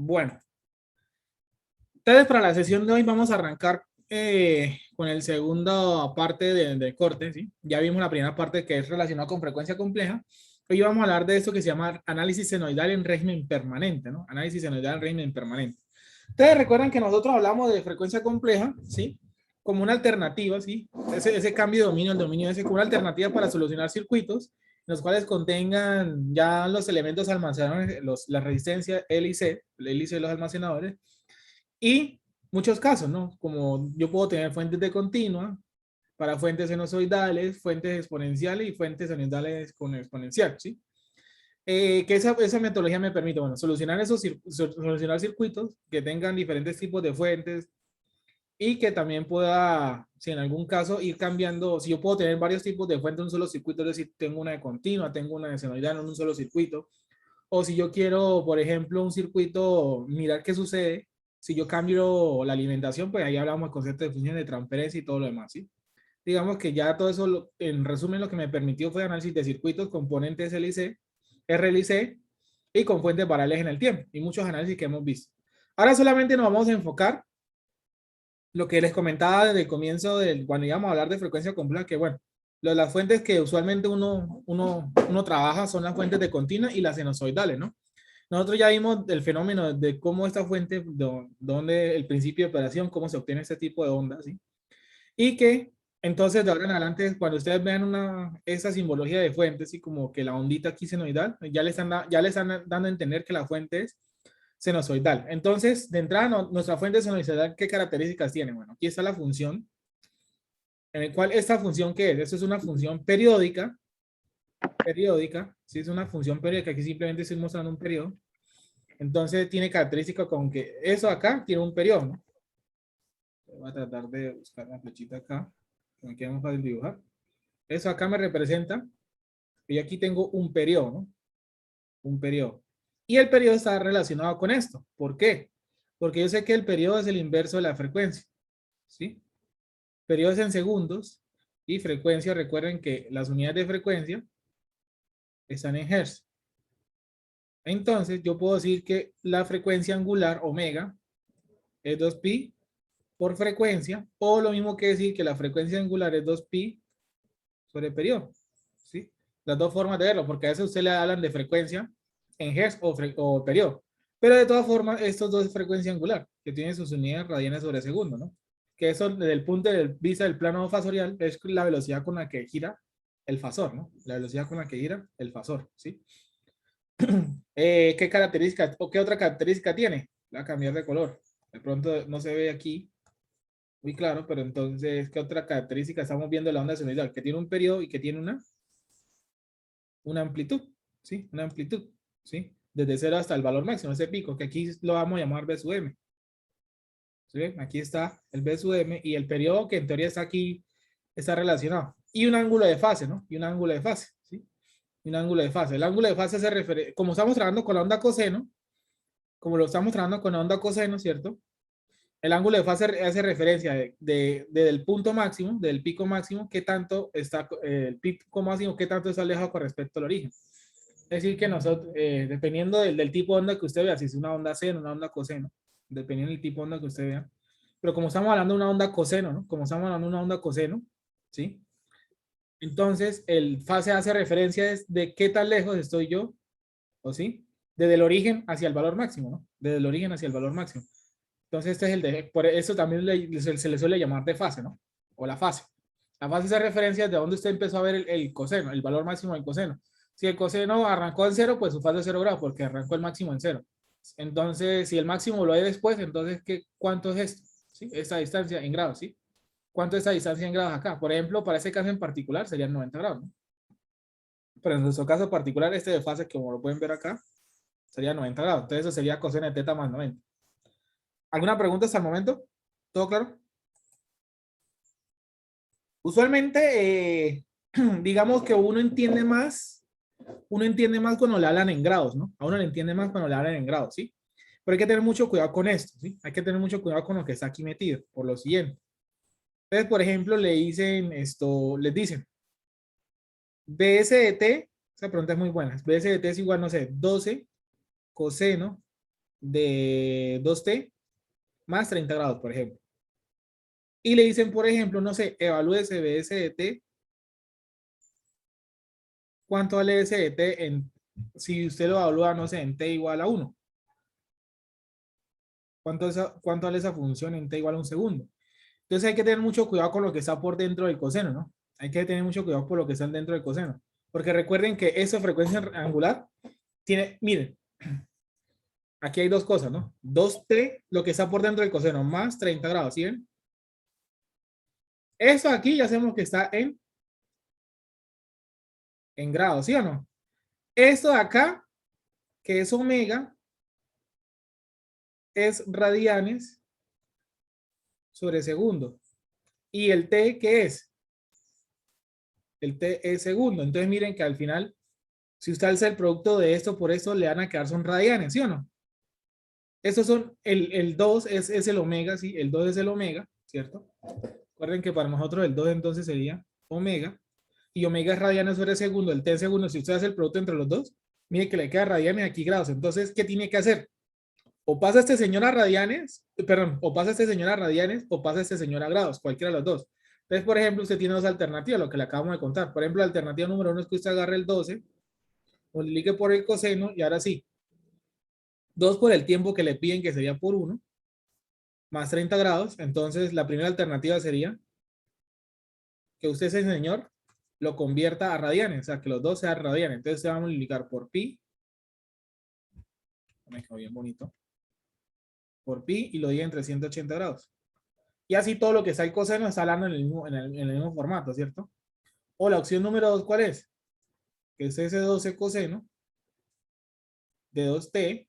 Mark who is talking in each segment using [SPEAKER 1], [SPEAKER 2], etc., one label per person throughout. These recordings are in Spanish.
[SPEAKER 1] Bueno, entonces para la sesión de hoy vamos a arrancar con el segundo parte del corte, ¿sí? Ya vimos la primera parte que es relacionada con frecuencia compleja. Hoy vamos a hablar de esto que se llama análisis senoidal en régimen permanente, ¿no? Análisis senoidal en régimen permanente. Ustedes recuerdan que nosotros hablamos de frecuencia compleja, ¿sí? Como una alternativa, ¿sí? Ese cambio de dominio, el dominio ese, como una alternativa para solucionar circuitos en los cuales contengan ya los elementos almacenados, la resistencia L y C, el L y C de los almacenadores, y muchos casos, ¿no? Como yo puedo tener fuentes de continua para fuentes sinusoidales, fuentes exponenciales y fuentes senoidales con exponencial, ¿sí? Que esa metodología me permite, bueno, solucionar circuitos que tengan diferentes tipos de fuentes y que también pueda, si en algún caso, ir cambiando, si yo puedo tener varios tipos de fuentes en un solo circuito, es decir, tengo una de continua, tengo una de senoidal en un solo circuito, o si yo quiero, por ejemplo, un circuito, mirar qué sucede, si yo cambio la alimentación, pues ahí hablamos del concepto de función de transferencia y todo lo demás, ¿sí? Digamos que ya todo eso, en resumen, lo que me permitió fue análisis de circuitos, componentes LIC, RLC y con fuentes variables en el tiempo, y muchos análisis que hemos visto. Ahora solamente nos vamos a enfocar lo que les comentaba desde el comienzo, cuando íbamos a hablar de frecuencia compleja, que bueno, las fuentes que usualmente uno trabaja son las fuentes de continua y las sinusoidales, ¿no? Nosotros ya vimos el fenómeno de cómo esta fuente, donde el principio de operación, cómo se obtiene este tipo de ondas, ¿sí? Y que entonces de ahora en adelante, cuando ustedes vean esa simbología de fuentes, y como que la ondita aquí senoidal, ya les están dando a entender que la fuente es sinusoidal. Entonces, de entrada, nuestra fuente sinusoidal, ¿qué características tiene? Bueno, aquí está la función, en el cual esta función, ¿qué es? Esto es una función periódica, ¿sí? Es una función periódica, aquí simplemente estoy mostrando un periodo. Entonces tiene características con que eso acá tiene un periodo, ¿no? Voy a tratar de buscar una flechita acá, que me queda más fácil dibujar. Eso acá me representa que yo aquí tengo un periodo, ¿no? Un periodo. Y el periodo está relacionado con esto. ¿Por qué? Porque yo sé que el periodo es el inverso de la frecuencia, ¿sí? Periodo es en segundos y frecuencia, recuerden que las unidades de frecuencia están en hertz. Entonces, yo puedo decir que la frecuencia angular, omega, es 2pi por frecuencia, o lo mismo que decir que la frecuencia angular es 2pi sobre el periodo, ¿sí? Las dos formas de verlo, porque a veces usted le hablan de frecuencia en hertz o periodo. Pero de todas formas, estos dos es frecuencia angular, que tiene sus unidades radianes sobre segundo, ¿no? Que eso desde el punto de vista del plano fasorial es la velocidad con la que gira el fasor, ¿no? La velocidad con la que gira el fasor, ¿sí? ¿Qué característica o qué otra característica tiene? Va a cambiar de color. De pronto no se ve aquí muy claro, pero entonces, ¿qué otra característica estamos viendo de la onda senoidal? Que tiene un periodo y que tiene una amplitud, ¿sí? Una amplitud, ¿sí? Desde 0 hasta el valor máximo, ese pico, que aquí lo vamos a llamar B sub M. ¿Sí? Aquí está el B sub M y el periodo que en teoría está aquí está relacionado. Y un ángulo de fase, ¿no? Y un ángulo de fase, ¿sí? Y un ángulo de fase. El ángulo de fase se refiere, como estamos trabajando con la onda coseno, como lo estamos trabajando con la onda coseno, ¿cierto? El ángulo de fase hace referencia del punto máximo, del pico máximo, qué tanto está, el pico máximo, qué tanto está alejado con respecto al origen. Es decir, que nosotros, dependiendo del tipo de onda que usted vea, si es una onda seno, una onda coseno, dependiendo del tipo de onda que usted vea, pero como estamos hablando de una onda coseno, ¿no? Como estamos hablando de una onda coseno, ¿sí? Entonces, el fase hace referencia de qué tan lejos estoy yo, ¿o sí? Desde el origen hacia el valor máximo, ¿no? Desde el origen hacia el valor máximo. Entonces, este es por eso también se le suele llamar de fase, ¿no? O la fase. La fase hace referencia de dónde usted empezó a ver el coseno, el valor máximo del coseno. Si el coseno arrancó en cero, pues su fase es 0 grados, porque arrancó el máximo en cero. Entonces, si el máximo lo hay después, entonces, ¿cuánto es esto? ¿Sí? Esta distancia en grados, ¿sí? ¿Cuánto es esta distancia en grados acá? Por ejemplo, para ese caso en particular serían 90 grados, ¿no? Pero en nuestro caso particular, este de fase, como lo pueden ver acá, sería 90 grados. Entonces, eso sería coseno de teta más 90. ¿Alguna pregunta hasta el momento? ¿Todo claro? Usualmente, digamos que uno entiende más cuando le hablan en grados, ¿no? A uno le entiende más cuando le hablan en grados, ¿sí? Pero hay que tener mucho cuidado con esto, ¿sí? Hay que tener mucho cuidado con lo que está aquí metido, por lo siguiente. Entonces, por ejemplo, les dicen, BS de T, esa pregunta es muy buena, BS de T es igual, no sé, 12 coseno de 2t más 30 grados, por ejemplo. Y le dicen, por ejemplo, no sé, evalúe SBS de t. ¿Cuánto vale ese de t si usted lo evalúa, no sé, en t igual a 1? ¿Cuánto vale esa función en t igual a un segundo? Entonces hay que tener mucho cuidado con lo que está por dentro del coseno, ¿no? Hay que tener mucho cuidado por lo que está dentro del coseno. Porque recuerden que esa frecuencia angular tiene, miren, aquí hay dos cosas, ¿no? 2t, lo que está por dentro del coseno, más 30 grados, ¿sí ven? Eso aquí ya sabemos que está en grados, ¿sí o no? Esto de acá, que es omega, es radianes sobre segundo. ¿Y el t qué es? El t es segundo. Entonces miren que al final, si usted hace el producto de esto por esto, le van a quedar son radianes, ¿sí o no? Estos son, el 2 es el omega, ¿sí? El 2 es el omega, ¿cierto? Recuerden que para nosotros el 2 entonces sería omega. Y omega es radianes sobre segundo, el t es segundo. Si usted hace el producto entre los dos, mire que le queda radianes aquí grados. Entonces, ¿qué tiene que hacer? O pasa este señor a radianes, perdón, o pasa este señor a radianes, o pasa este señor a grados, cualquiera de los dos. Entonces, por ejemplo, usted tiene dos alternativas, lo que le acabamos de contar. Por ejemplo, la alternativa número uno es que usted agarre el 12, multiplique por el coseno, y ahora sí, 2 por el tiempo que le piden, que sería por 1, más 30 grados. Entonces, la primera alternativa sería que usted, ese señor, lo convierta a radianes, o sea, que los dos sean radianes. Entonces, se va a multiplicar por pi, me quedó bien bonito, por pi, y lo diga entre 180 grados. Y así todo lo que está el coseno está hablando en el mismo formato, ¿cierto? O la opción número 2, ¿cuál es? Que es ese 12 coseno de 2t.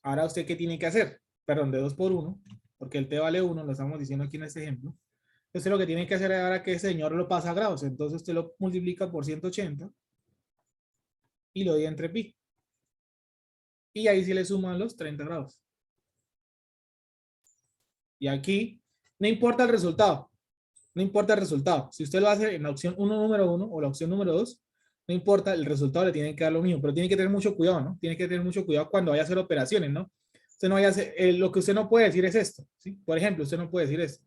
[SPEAKER 1] Ahora, ¿usted qué tiene que hacer? Perdón, de 2 por 1, porque el t vale 1, lo estamos diciendo aquí en este ejemplo. Entonces, lo que tiene que hacer ahora que ese señor lo pasa a grados. Entonces, usted lo multiplica por 180 y lo divide entre pi. Y ahí sí le suman los 30 grados. Y aquí, no importa el resultado. No importa el resultado. Si usted lo hace en la opción 1 número 1 o la opción número 2, no importa, el resultado le tiene que dar lo mismo, pero tiene que tener mucho cuidado, ¿no? Tiene que tener mucho cuidado cuando vaya a hacer operaciones, ¿no? Usted no vaya a hacer, lo que usted no puede decir es esto, ¿sí? Por ejemplo, usted no puede decir esto.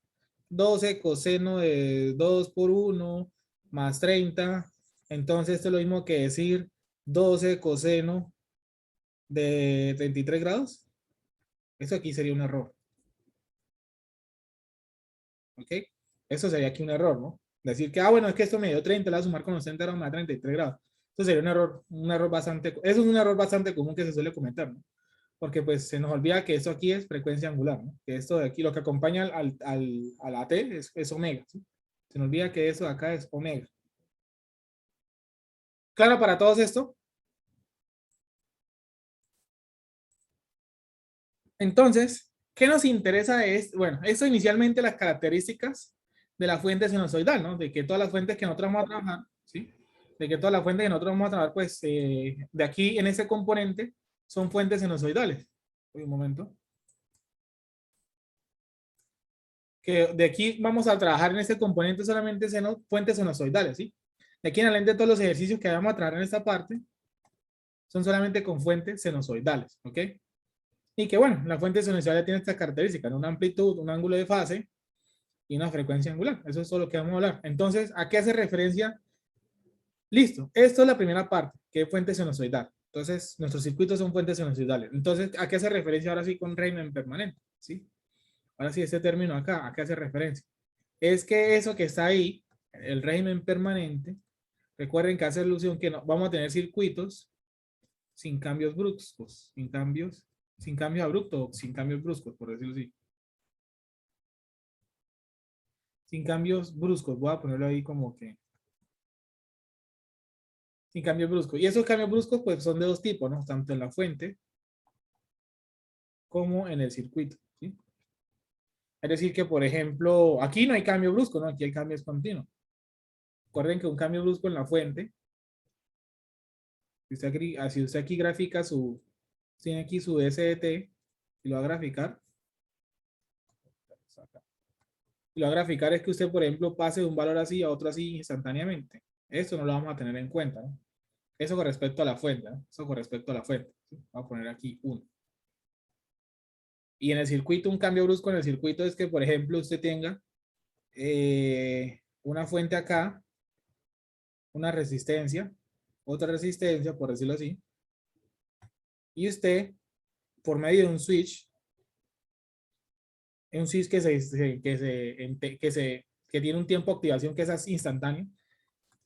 [SPEAKER 1] 12 coseno de 2 por 1 más 30. Entonces, esto es lo mismo que decir 12 coseno de 33 grados. Eso aquí sería un error. ¿Ok? Eso sería aquí un error, ¿no? Decir que, bueno, es que esto me dio 30, le voy a sumar con los 30 grados, me da 33 grados. Eso sería un error bastante, eso es un error bastante común que se suele comentar, ¿no? Porque pues se nos olvida que esto aquí es frecuencia angular, ¿no? Que esto de aquí, lo que acompaña a la T es omega, ¿sí? Se nos olvida que eso de acá es omega. Claro, para todos esto. Entonces, ¿qué nos interesa de esto? Bueno, esto inicialmente las características de la fuente sinusoidal, ¿no? De que todas las fuentes que nosotros vamos a trabajar, ¿sí? De que todas las fuentes que nosotros vamos a trabajar, pues, de aquí en ese componente son fuentes sinusoidales. Un momento. Que de aquí vamos a trabajar en este componente solamente fuentes sinusoidales, ¿sí? De aquí en adelante todos los ejercicios que vamos a trabajar en esta parte son solamente con fuentes sinusoidales, ¿ok? Y que bueno, la fuente sinusoidal tiene estas características, ¿no? Una amplitud, un ángulo de fase y una frecuencia angular. Eso es todo lo que vamos a hablar. Entonces, ¿a qué hace referencia? Listo. Esto es la primera parte, que es fuente sinusoidal. Entonces, nuestros circuitos son fuentes sinusoidales. Entonces, ¿a qué hace referencia ahora sí con régimen permanente? ¿Sí? Ahora sí, este término acá, ¿a qué hace referencia? Es que eso que está ahí, el régimen permanente, recuerden que hace alusión que no, vamos a tener circuitos sin cambios bruscos, sin cambios abruptos, sin cambios bruscos, por decirlo así. Sin cambios bruscos, voy a ponerlo ahí como que sin cambios bruscos. Y esos cambios bruscos pues son de dos tipos, ¿no? Tanto en la fuente como en el circuito, ¿sí? Es decir que, por ejemplo, aquí no hay cambio brusco, ¿no? Aquí el cambio es continuo. Recuerden que un cambio brusco en la fuente, si usted aquí grafica tiene aquí su SDT y lo va a graficar, y lo va a graficar es que usted, por ejemplo, pase de un valor así a otro así instantáneamente. Esto no lo vamos a tener en cuenta, ¿no? Eso con respecto a la fuente, ¿no? Eso con respecto a la fuente. ¿Sí? Voy a poner aquí 1. Y en el circuito, un cambio brusco en el circuito es que, por ejemplo, usted tenga una fuente acá, una resistencia, otra resistencia, por decirlo así, y usted, por medio de un switch que tiene un tiempo de activación que es instantáneo.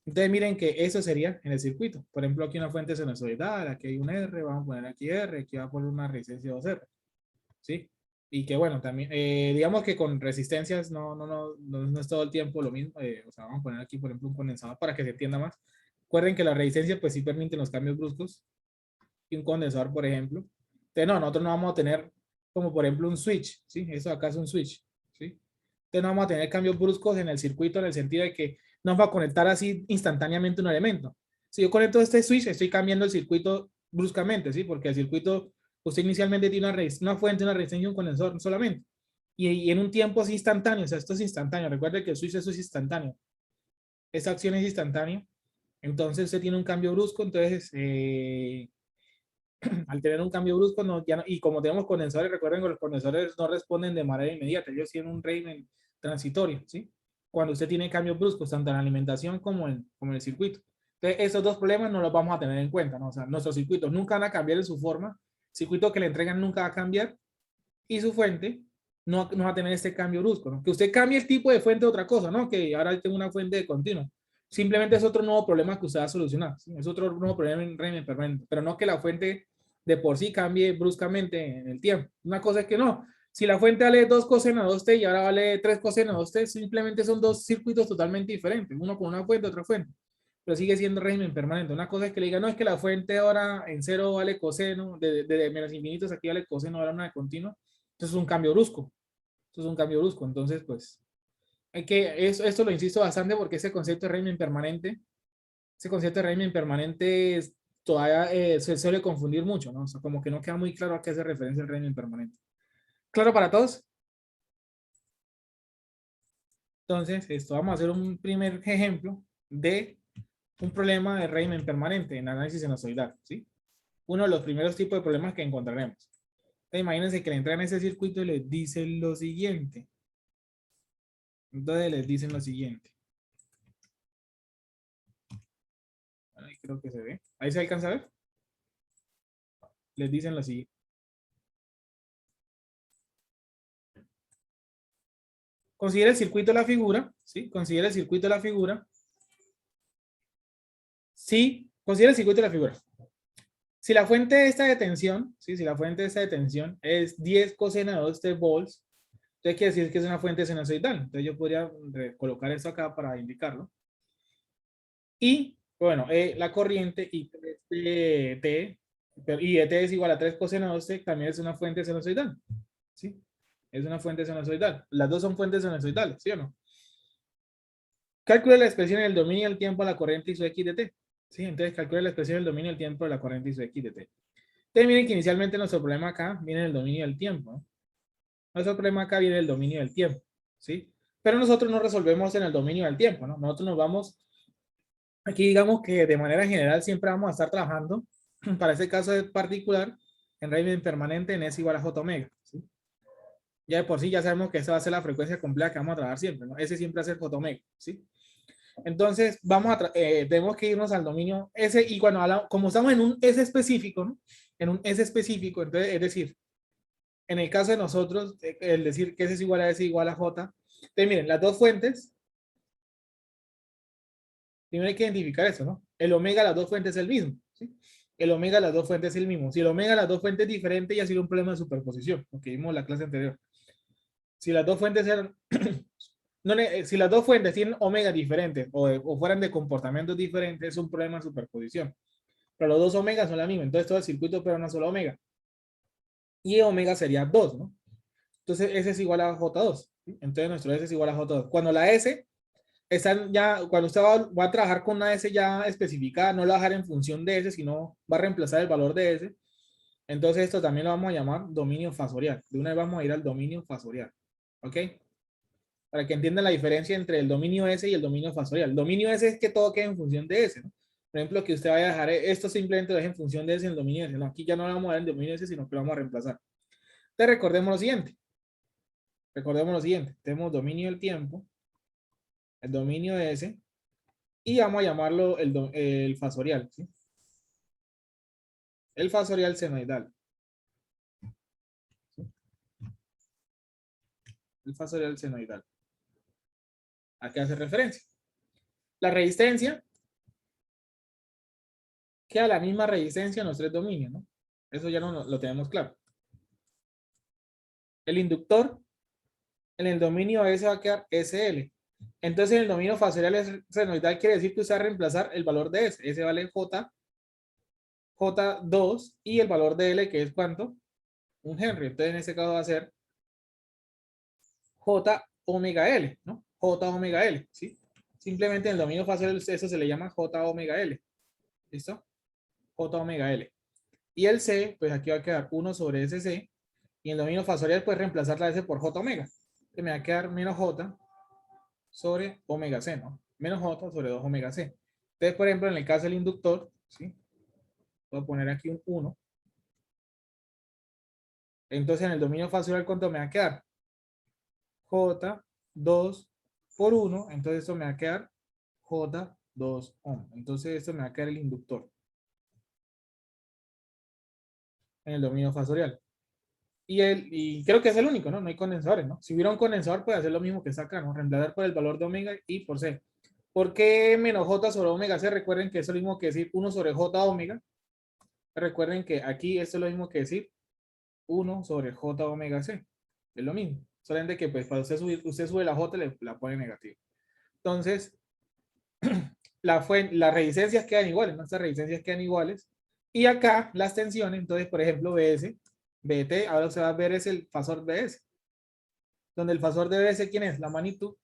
[SPEAKER 1] Entonces miren que eso sería en el circuito. Por ejemplo, aquí una fuente sinusoidal, aquí hay un R, vamos a poner aquí R, aquí va a poner una resistencia 2R, ¿sí? Y que bueno, también, digamos que con resistencias no es todo el tiempo lo mismo. O sea, vamos a poner aquí, por ejemplo, un condensador para que se entienda más. Recuerden que la resistencia pues sí permiten los cambios bruscos y un condensador, por ejemplo. Entonces, no, nosotros no vamos a tener como por ejemplo un switch, ¿sí? Eso acá es un switch, ¿sí? Entonces no vamos a tener cambios bruscos en el circuito en el sentido de que nos va a conectar así instantáneamente un elemento. Si yo conecto este switch, estoy cambiando el circuito bruscamente, ¿sí? Porque el circuito, usted inicialmente tiene una fuente, una resistencia y un condensador solamente. Y en un tiempo es instantáneo, o sea, esto es instantáneo. Recuerde que el switch eso es instantáneo. Esta acción es instantánea. Entonces usted tiene un cambio brusco, entonces al tener un cambio brusco, y como tenemos condensadores, recuerden que los condensadores no responden de manera inmediata, ellos tienen un régimen transitorio, ¿sí? Cuando usted tiene cambios bruscos, tanto en la alimentación como en el circuito. Entonces, esos dos problemas no los vamos a tener en cuenta, ¿no? O sea, nuestros circuitos nunca van a cambiar en su forma, el circuito que le entregan nunca va a cambiar, y su fuente no va a tener este cambio brusco, ¿no? Que usted cambie el tipo de fuente de otra cosa, ¿no? Que ahora tengo una fuente de continuo. Simplemente es otro nuevo problema que usted va a solucionar, ¿sí? Es otro nuevo problema en régimen permanente, pero no que la fuente de por sí cambie bruscamente en el tiempo. Una cosa es que no. Si la fuente vale 2 coseno 2t y ahora vale 3 coseno 2t, simplemente son dos circuitos totalmente diferentes, uno con una fuente, otra fuente, pero sigue siendo régimen permanente. Una cosa es que le diga, no, es que la fuente ahora en cero vale coseno, de menos infinitos aquí vale coseno, ahora una de continuo. Entonces es un cambio brusco. Eso es un cambio brusco. Entonces, pues, esto lo insisto bastante porque ese concepto de régimen permanente todavía se suele confundir mucho, ¿no? O sea, como que no queda muy claro a qué hace referencia el régimen permanente. ¿Claro para todos? Entonces, esto vamos a hacer un primer ejemplo de un problema de régimen permanente en análisis sinusoidal, ¿sí? Uno de los primeros tipos de problemas que encontraremos. Entonces, imagínense que le entran a ese circuito y les dicen lo siguiente. Entonces les dicen lo siguiente. Ahí creo que se ve. Ahí se alcanza a ver. Les dicen lo siguiente. Considera el circuito de la figura, ¿sí? Considera el circuito de la figura. Sí, considera el circuito de la figura. Si la fuente de esta de tensión, ¿sí? Si la fuente de esta de tensión es 10 coseno de 2 t volts, entonces quiere decir que es una fuente sinusoidal. Entonces yo podría colocar esto acá para indicarlo. Y, bueno, la corriente I de T, y de T es igual a 3 coseno de 2 t, también es una fuente sinusoidal, ¿sí? Es una fuente sinusoidal. Las dos son fuentes sinusoidales, ¿sí o no? Calcula la expresión del dominio del tiempo a la corriente y su x de t. ¿Sí? Entonces calcula la expresión del dominio del tiempo de la corriente y su x de t. Entonces miren que inicialmente nuestro problema acá viene el dominio del tiempo, ¿no? Nuestro problema acá viene el dominio del tiempo, ¿sí? Pero nosotros no resolvemos en el dominio del tiempo, ¿no? Nosotros nos vamos, aquí digamos que de manera general siempre vamos a estar trabajando, para este caso particular, en régimen permanente en S igual a J omega, ¿sí? Ya de por sí ya sabemos que esa va a ser la frecuencia compleja que vamos a trabajar siempre, ¿no? S siempre va a ser J omega, ¿sí? Entonces, tenemos que irnos al dominio S y cuando hablamos, como estamos en un S específico, ¿no? En un S específico, entonces, es decir, en el caso de nosotros, el decir que S es igual a S igual a J, entonces miren, las dos fuentes, primero hay que identificar eso, ¿no? El omega de las dos fuentes es el mismo, ¿sí? El omega de las dos fuentes es el mismo. Si el omega de las dos fuentes es diferente, ya sería un problema de superposición, lo que vimos en la clase anterior. Si las dos fuentes eran no, si las dos fuentes tienen omega diferentes o fueran de comportamientos diferentes, es un problema de superposición. Pero los dos omegas son la misma, entonces todo el circuito pero una sola omega. Y omega sería 2, ¿no? Entonces S es igual a J2. ¿Sí? Entonces nuestro S es igual a J2. Cuando la S, cuando usted va a trabajar con una S ya especificada, no la va a dejar en función de S, sino va a reemplazar el valor de S. Entonces esto también lo vamos a llamar dominio fasorial. De una vez vamos a ir al dominio fasorial. ¿Ok? Para que entiendan la diferencia entre el dominio S y el dominio fasorial. El dominio S es que todo quede en función de S, ¿no? Por ejemplo, que usted vaya a dejar esto simplemente lo deje en función de S en el dominio S. No, aquí ya no lo vamos a dar en el dominio S, sino que lo vamos a reemplazar. Entonces recordemos lo siguiente. Recordemos lo siguiente. Tenemos dominio del tiempo, el dominio de S, y vamos a llamarlo el fasorial, ¿sí? El fasorial senoidal. ¿Sí? El fasorial senoidal. ¿A qué hace referencia? La resistencia queda la misma resistencia en los tres dominios, ¿no? Eso ya no lo tenemos claro. El inductor en el dominio S va a quedar SL. Entonces en el dominio fasorial senoidal quiere decir que usted va a reemplazar el valor de S. S vale J, J2 y el valor de L que es ¿cuánto? Un Henry. Entonces en este caso va a ser J omega L, ¿no? J omega L, ¿sí? Simplemente en el dominio fasorial eso se le llama J omega L. ¿Listo? J omega L. Y el C, pues aquí va a quedar 1 sobre SC. Y en el dominio fasorial, pues reemplazar la S por J omega. Que me va a quedar menos J sobre omega C, ¿no? Menos J sobre 2 omega C. Entonces, por ejemplo, en el caso del inductor, ¿sí? Voy a poner aquí un 1. Entonces, en el dominio fasorial, ¿cuánto me va a quedar? J2 por 1. Entonces, esto me va a quedar J2 ohm. Entonces, esto me va a quedar el inductor en el dominio fasorial. Y creo que es el único, ¿no? No hay condensadores, ¿no? Si hubiera un condensador, puede hacer lo mismo que está acá, ¿no? Reemplazar por el valor de omega y por C. ¿Por qué menos J sobre omega C? Recuerden que eso es lo mismo que decir 1 sobre J omega. Recuerden que aquí esto es lo mismo que decir 1 sobre J omega C. Es lo mismo. Solamente que pues para usted sube la J, la pone negativa. Entonces, las resistencias quedan iguales, nuestras resistencias quedan iguales. Y acá las tensiones, entonces, por ejemplo, BS, BT, ahora usted va a ver es el fasor BS. Donde el fasor de BS, ¿quién es? La magnitud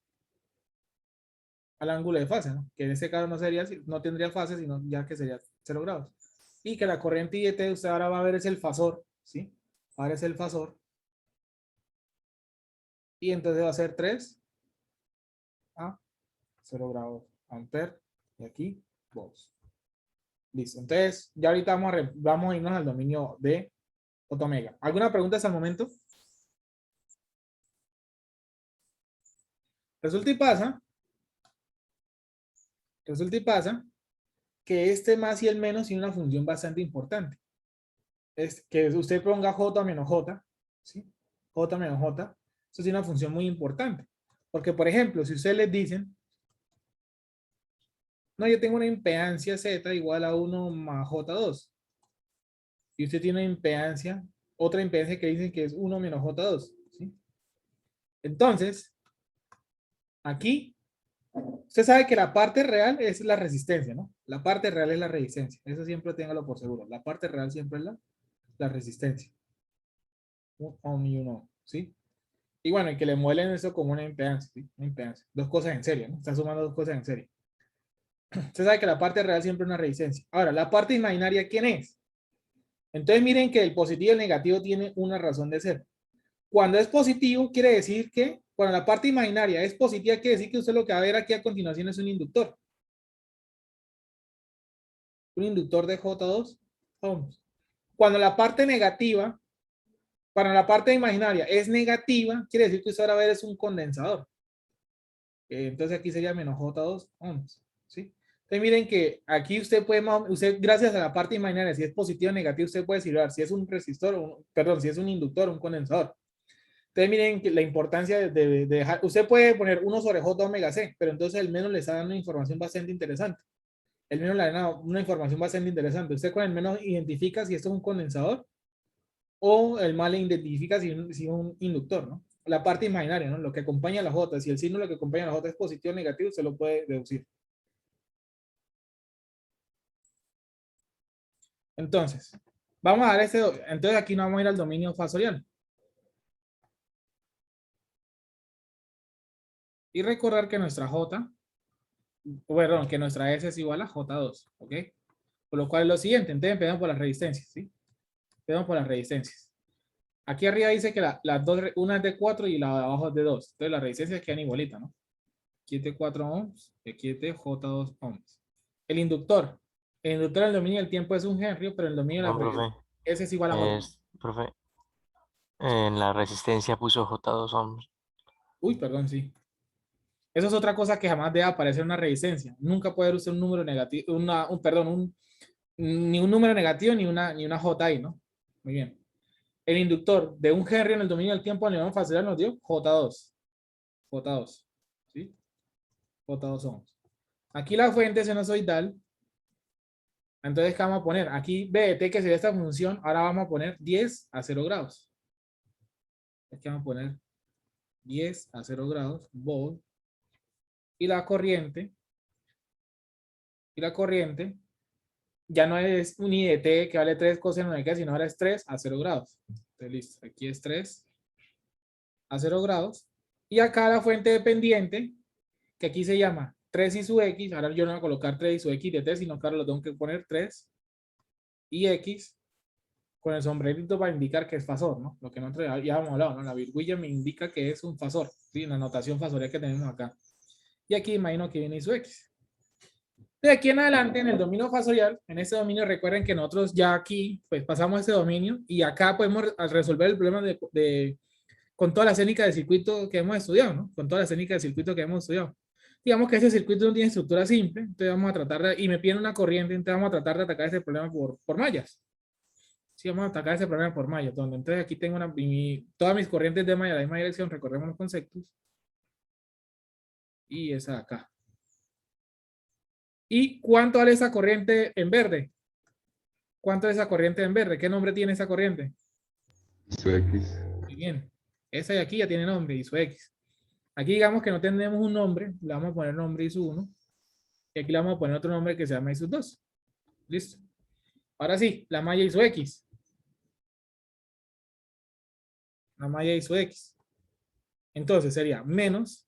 [SPEAKER 1] al ángulo de fase, ¿no? Que en este caso no sería, no tendría fase, sino ya que sería 0 grados. Y que la corriente IET, usted ahora va a ver es el fasor, ¿sí? Ahora es el fasor. Y entonces va a ser 3 a 0 grados ampere. Y aquí, volts. Listo. Entonces, ya ahorita vamos a irnos al dominio de J-omega. ¿Alguna pregunta hasta el momento? Resulta y pasa, resulta y pasa que este más y el menos tiene una función bastante importante. Es que usted ponga J menos J, ¿sí? J menos J, eso tiene una función muy importante. Porque, por ejemplo, si ustedes les dicen, no, yo tengo una impedancia Z igual a 1 más J2. Y usted tiene una impedancia, otra impedancia que dicen que es 1 menos J2, ¿sí? Entonces, aquí, usted sabe que la parte real es la resistencia, ¿no? La parte real es la resistencia. Eso siempre téngalo por seguro. La parte real siempre es la resistencia. Un ohm y un ohm, ¿sí? Y bueno, y que le muelen eso como una impedancia, ¿sí? Una impedancia. Dos cosas en serie, ¿no? Está sumando dos cosas en serie. Usted sabe que la parte real siempre es una resistencia. Ahora, la parte imaginaria, ¿quién es? Entonces miren que el positivo y el negativo tienen una razón de ser. Cuando es positivo, quiere decir que, cuando la parte imaginaria es positiva, quiere decir que usted lo que va a ver aquí a continuación es un inductor. Un inductor de J2 ohms. Cuando la parte negativa, cuando la parte imaginaria es negativa, quiere decir que usted ahora va a ver es un condensador. Entonces aquí sería menos J2 ohms, ¿sí? Entonces miren que aquí usted puede, usted gracias a la parte imaginaria, si es positivo o negativo, usted puede silbar si es un resistor, perdón, si es un inductor o un condensador. Entonces miren que la importancia de dejar, usted puede poner 1 sobre J omega C, pero entonces el menos le está dando una información bastante interesante. El menos le da una información bastante interesante. Usted con el menos identifica si esto es un condensador o el más le identifica si es un inductor, ¿no? La parte imaginaria, ¿no? Lo que acompaña a la J. Si el signo lo que acompaña a la J es positivo o negativo, se lo puede deducir. Entonces, vamos a dar entonces aquí no vamos a ir al dominio fasorial. Y recordar que nuestra J, perdón, que nuestra S es igual a J2, ¿ok? Por lo cual es lo siguiente, entonces empezamos por las resistencias, ¿sí? Empezamos por las resistencias. Aquí arriba dice que las dos, una es de 4 y la de abajo es de 2. Entonces las resistencias quedan igualitas, ¿no? Aquí es de 4 ohms y aquí es de J2 ohms. El inductor. El inductor en el dominio del tiempo es un Henry, pero en el dominio de la
[SPEAKER 2] Profe,
[SPEAKER 1] frecuencia S es igual a J.
[SPEAKER 2] profe, En la resistencia puso J2 ohms.
[SPEAKER 1] Uy, perdón, sí. Eso es otra cosa que jamás debe aparecer en una resistencia. Nunca puede haber usted un número negativo, perdón, ni un número negativo ni una J ahí, ¿no? Muy bien. El inductor de un Henry en el dominio del tiempo a nivel facilidad nos dio J2. J2. ¿Sí? J2 ohms. Aquí la fuente sinusoidal. Entonces, ¿qué vamos a poner? Aquí B de T, que sería esta función, ahora vamos a poner 10 a 0 grados. Aquí vamos a poner 10 a 0 grados, volt. Y la corriente ya no es un I de T que vale 3 coseno de K, sino ahora es 3 a 0 grados. Entonces, listo. Aquí es 3 a 0 grados. Y acá la fuente dependiente, que aquí se llama 3 y su X. Ahora yo no voy a colocar 3 y su X de T, sino que ahora lo tengo que poner 3 y X con el sombrerito para indicar que es fasor, ¿no? Lo que nosotros ya hemos hablado, ¿no? La virgüilla me indica que es un fasor, ¿sí? La notación fasorial que tenemos acá. Y aquí imagino que viene su X. De aquí en adelante, en el dominio fasorial, en este dominio, recuerden que nosotros ya aquí, pues pasamos ese dominio y acá podemos resolver el problema con toda la escénica del circuito que hemos estudiado, ¿no? Con toda la escénica del circuito que hemos estudiado. Digamos que ese circuito no tiene estructura simple, entonces vamos a tratar de, y me piden una corriente, entonces vamos a tratar de atacar ese problema por mallas. Sí, vamos a atacar ese problema por mallas, donde entonces aquí tengo todas mis corrientes de malla, la misma dirección, recorremos los conceptos. Y esa de acá. ¿Y cuánto vale esa corriente en verde? ¿Cuánto es esa corriente en verde? ¿Qué nombre tiene esa corriente?
[SPEAKER 3] Su X.
[SPEAKER 1] Muy bien. Esa de aquí ya tiene nombre y su X. Aquí digamos que no tenemos un nombre, le vamos a poner nombre y su 1. Y aquí le vamos a poner otro nombre que se llama y sus 2. Listo. Ahora sí, la malla y su X. La malla y su X. Entonces sería menos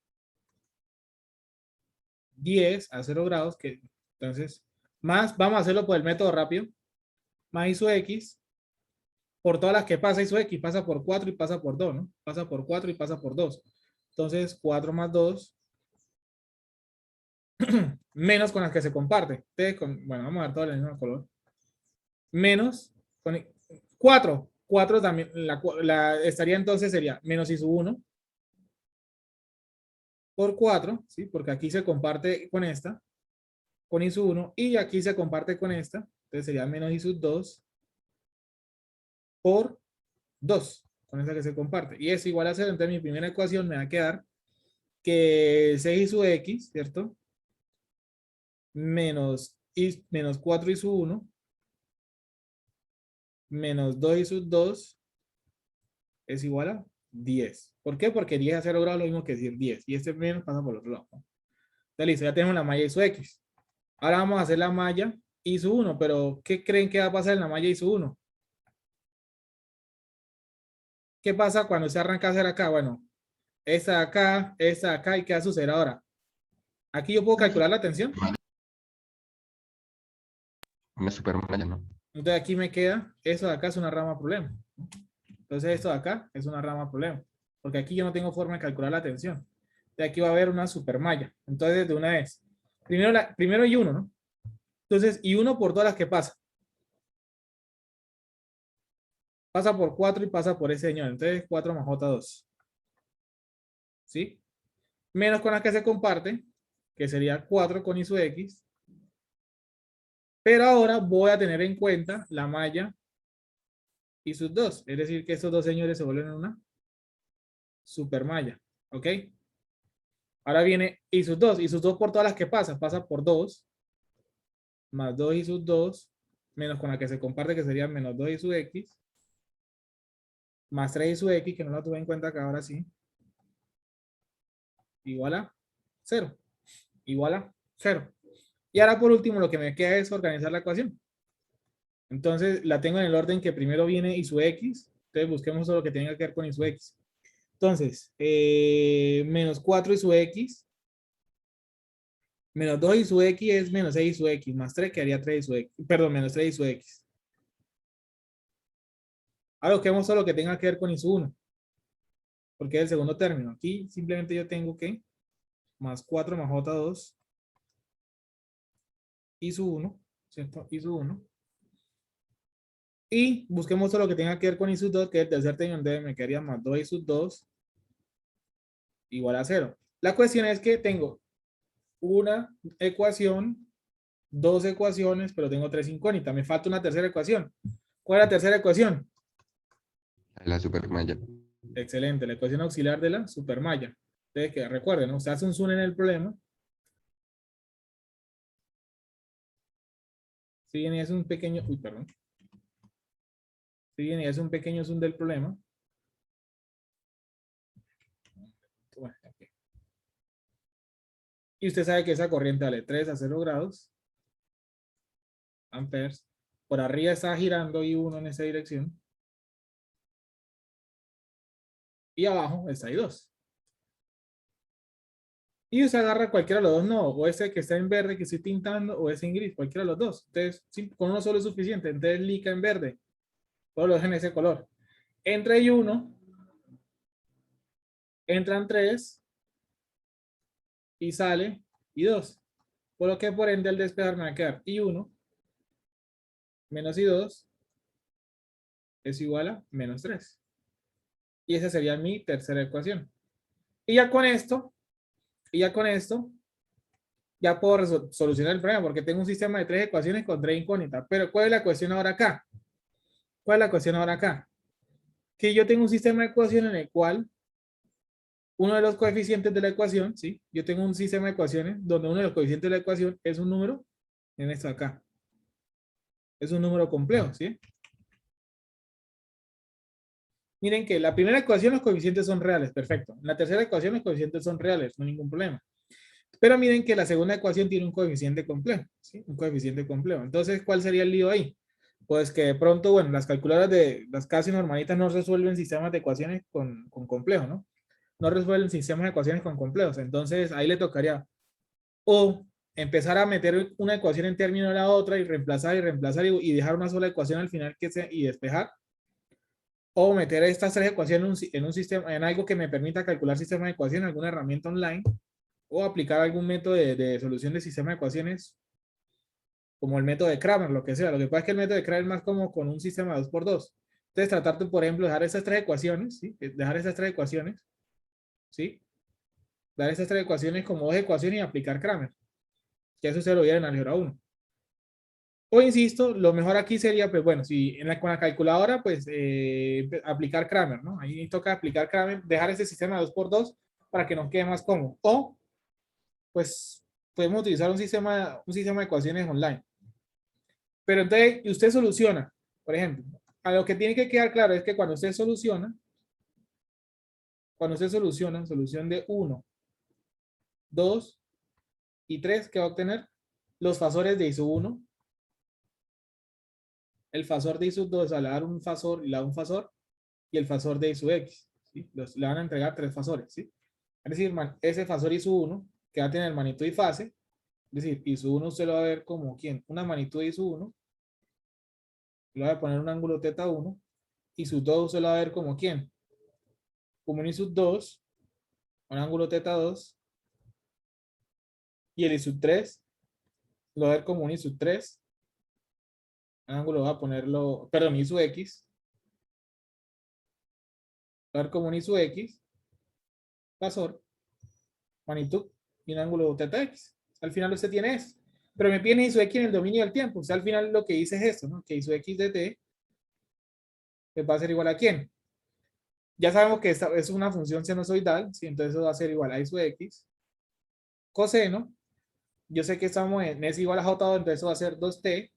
[SPEAKER 1] 10 a 0 grados, que entonces, más, vamos a hacerlo por el método rápido, más i su X, por todas las que pasa i su X, pasa por 4 y pasa por 2, ¿no? Pasa por 4 y pasa por 2. Entonces, 4 más 2, menos con las que se comparte. Bueno, vamos a ver todo el mismo color. Menos con 4. 4 también, estaría entonces sería menos i sub 1 por 4, ¿sí? Porque aquí se comparte con i sub 1, y aquí se comparte con esta, entonces sería menos i sub 2 por 2, con esta que se comparte. Y es igual a 0, entonces mi primera ecuación me va a quedar que 6 i sub x, ¿cierto? Menos 4 i sub 1 menos 2 i sub 2 es igual a 10. ¿Por qué? Porque 10 a 0 grados es lo mismo que decir 10. Y este menos pasa por el otro lado, ¿no? Entonces, listo, ya tenemos la malla i sub x. Ahora vamos a hacer la malla i sub 1, pero ¿qué creen que va a pasar en la malla i sub 1? ¿Qué pasa cuando se arranca a hacer acá? Bueno, esta de acá, ¿y qué va a suceder ahora? Aquí yo puedo calcular la tensión.
[SPEAKER 3] Una supermalla, ¿no?
[SPEAKER 1] Entonces aquí me queda, eso de acá es una rama problema. Entonces esto de acá es una rama problema. Porque aquí yo no tengo forma de calcular la tensión. De aquí va a haber una supermalla. Entonces de una vez. Primero y 1, ¿no? Entonces, y 1 por todas las que pasa. Pasa por 4 y pasa por ese señor. Entonces 4 más J2. ¿Sí? Menos con las que se comparte, que sería 4 con I sub X. Pero ahora voy a tener en cuenta la malla y sus 2. Es decir, que estos dos señores se vuelven una supermalla. ¿Ok? Ahora viene y sus 2. Y sus 2 por todas las que pasa. Pasa por 2. Más 2 y sus 2. Menos con la que se comparte, que sería menos 2 y sub X. Más 3 y sub X, que no la tuve en cuenta acá ahora sí. Igual a 0. Igual a 0. Y ahora por último lo que me queda es organizar la ecuación. Entonces la tengo en el orden que primero viene i sub x. Entonces busquemos lo que tenga que ver con i sub x. Entonces, menos 4 i sub x. Menos 2 i sub x es menos 6 i sub x. Más 3 quedaría 3 i sub x. Perdón, menos 3 i sub x. Ahora busquemos solo lo que tenga que ver con i sub 1. Porque es el segundo término. Aquí simplemente yo tengo que más 4 más j2 i sub 1. ¿Cierto? I sub 1. Y busquemos todo lo que tenga que ver con i sub 2, que es el tercer término, donde me quedaría más 2i sub 2 igual a 0. La cuestión es que tengo una ecuación, dos ecuaciones, pero tengo tres incógnitas. Me falta una tercera ecuación. ¿Cuál es la tercera ecuación?
[SPEAKER 3] La supermalla.
[SPEAKER 1] Excelente, la ecuación auxiliar de la supermalla. Entonces, que recuerden, ¿no? Se hace un zoom en el problema. Si bien es un pequeño, uy, perdón. Si bien es un pequeño zoom del problema. Bueno, okay. Y usted sabe que esa corriente vale 3 a 0 grados. Amperes. Por arriba está girando I1 en esa dirección. Y abajo está I2. Y usted agarra cualquiera de los dos, no, o ese que está en verde que estoy pintando, o ese en gris, cualquiera de los dos. Entonces, sí, con uno solo es suficiente. Entonces, lica en verde. Todos los en ese color. Entra I1, entran 3 y sale I2. Por lo que por ende al despejar me va a quedar I1 menos I2 es igual a menos 3. Y esa sería mi tercera ecuación. Y ya con esto, ya puedo solucionar el problema porque tengo un sistema de tres ecuaciones con tres incógnitas. Pero ¿cuál es la cuestión ahora acá? ¿Cuál es la cuestión ahora acá? Que yo tengo un sistema de ecuaciones en el cual uno de los coeficientes de la ecuación, ¿sí? Yo tengo un sistema de ecuaciones donde uno de los coeficientes de la ecuación es un número, en esto acá. Es un número complejo, ¿sí? Miren que la primera ecuación los coeficientes son reales, perfecto. En la tercera ecuación los coeficientes son reales, no hay ningún problema. Pero miren que la segunda ecuación tiene un coeficiente complejo, ¿sí? Un coeficiente complejo. Entonces, ¿cuál sería el lío ahí? Pues que de pronto, bueno, las calculadoras de las casi normalitas no resuelven sistemas de ecuaciones con complejos, ¿no? No resuelven sistemas de ecuaciones con complejos. Entonces, ahí le tocaría o empezar a meter una ecuación en términos de la otra y reemplazar y dejar una sola ecuación al final y despejar. O meter estas tres ecuaciones en un sistema, en algo que me permita calcular sistema de ecuaciones, alguna herramienta online, o aplicar algún método de solución de sistema de ecuaciones, como el método de Kramer, lo que sea. Lo que pasa es que el método de Kramer es más como con un sistema 2x2. Entonces, tratar de, por ejemplo, dejar estas tres ecuaciones, ¿sí? Dejar estas tres ecuaciones, ¿sí? Dar estas tres ecuaciones como dos ecuaciones y aplicar Kramer. Que eso se lo viera en álgebra 1. O insisto, lo mejor aquí sería, pues bueno, si con la calculadora, pues aplicar Kramer, ¿no? Ahí toca aplicar Kramer, dejar ese sistema 2x2 para que nos quede más cómodo. O, pues, podemos utilizar un sistema de ecuaciones online. Pero entonces, usted soluciona, por ejemplo, a lo que tiene que quedar claro es que cuando usted soluciona, solución de 1, 2 y 3, ¿qué va a obtener? Los fasores de I sub 1. El fasor de I sub 2 le va a dar un fasor y le da un fasor. Y el fasor de I sub x. ¿Sí? Le van a entregar tres fasores. ¿Sí? Es decir, ese fasor I sub 1, que va a tener magnitud y fase. Es decir, I sub 1 usted lo va a ver como ¿quién? Una magnitud de I sub 1. Le va a poner un ángulo θ 1. Y sub 2 usted lo va a ver como ¿quién? Como un I sub 2. Un ángulo θ 2. Y el I sub 3 lo va a ver como un I sub 3. Un ángulo va a ponerlo, perdón, I sub x. Va a ver como un I sub x. Fasor. Magnitud y un ángulo θx. Al final usted tiene eso. Pero me pide I sub x en el dominio del tiempo. O sea, al final lo que dice es esto, ¿no? Que I sub x de t va a ser igual a ¿quién? Ya sabemos que esta es una función sinusoidal, ¿sí? Entonces eso va a ser igual a I sub x coseno. Yo sé que estamos en s igual a j2, entonces eso va a ser 2t,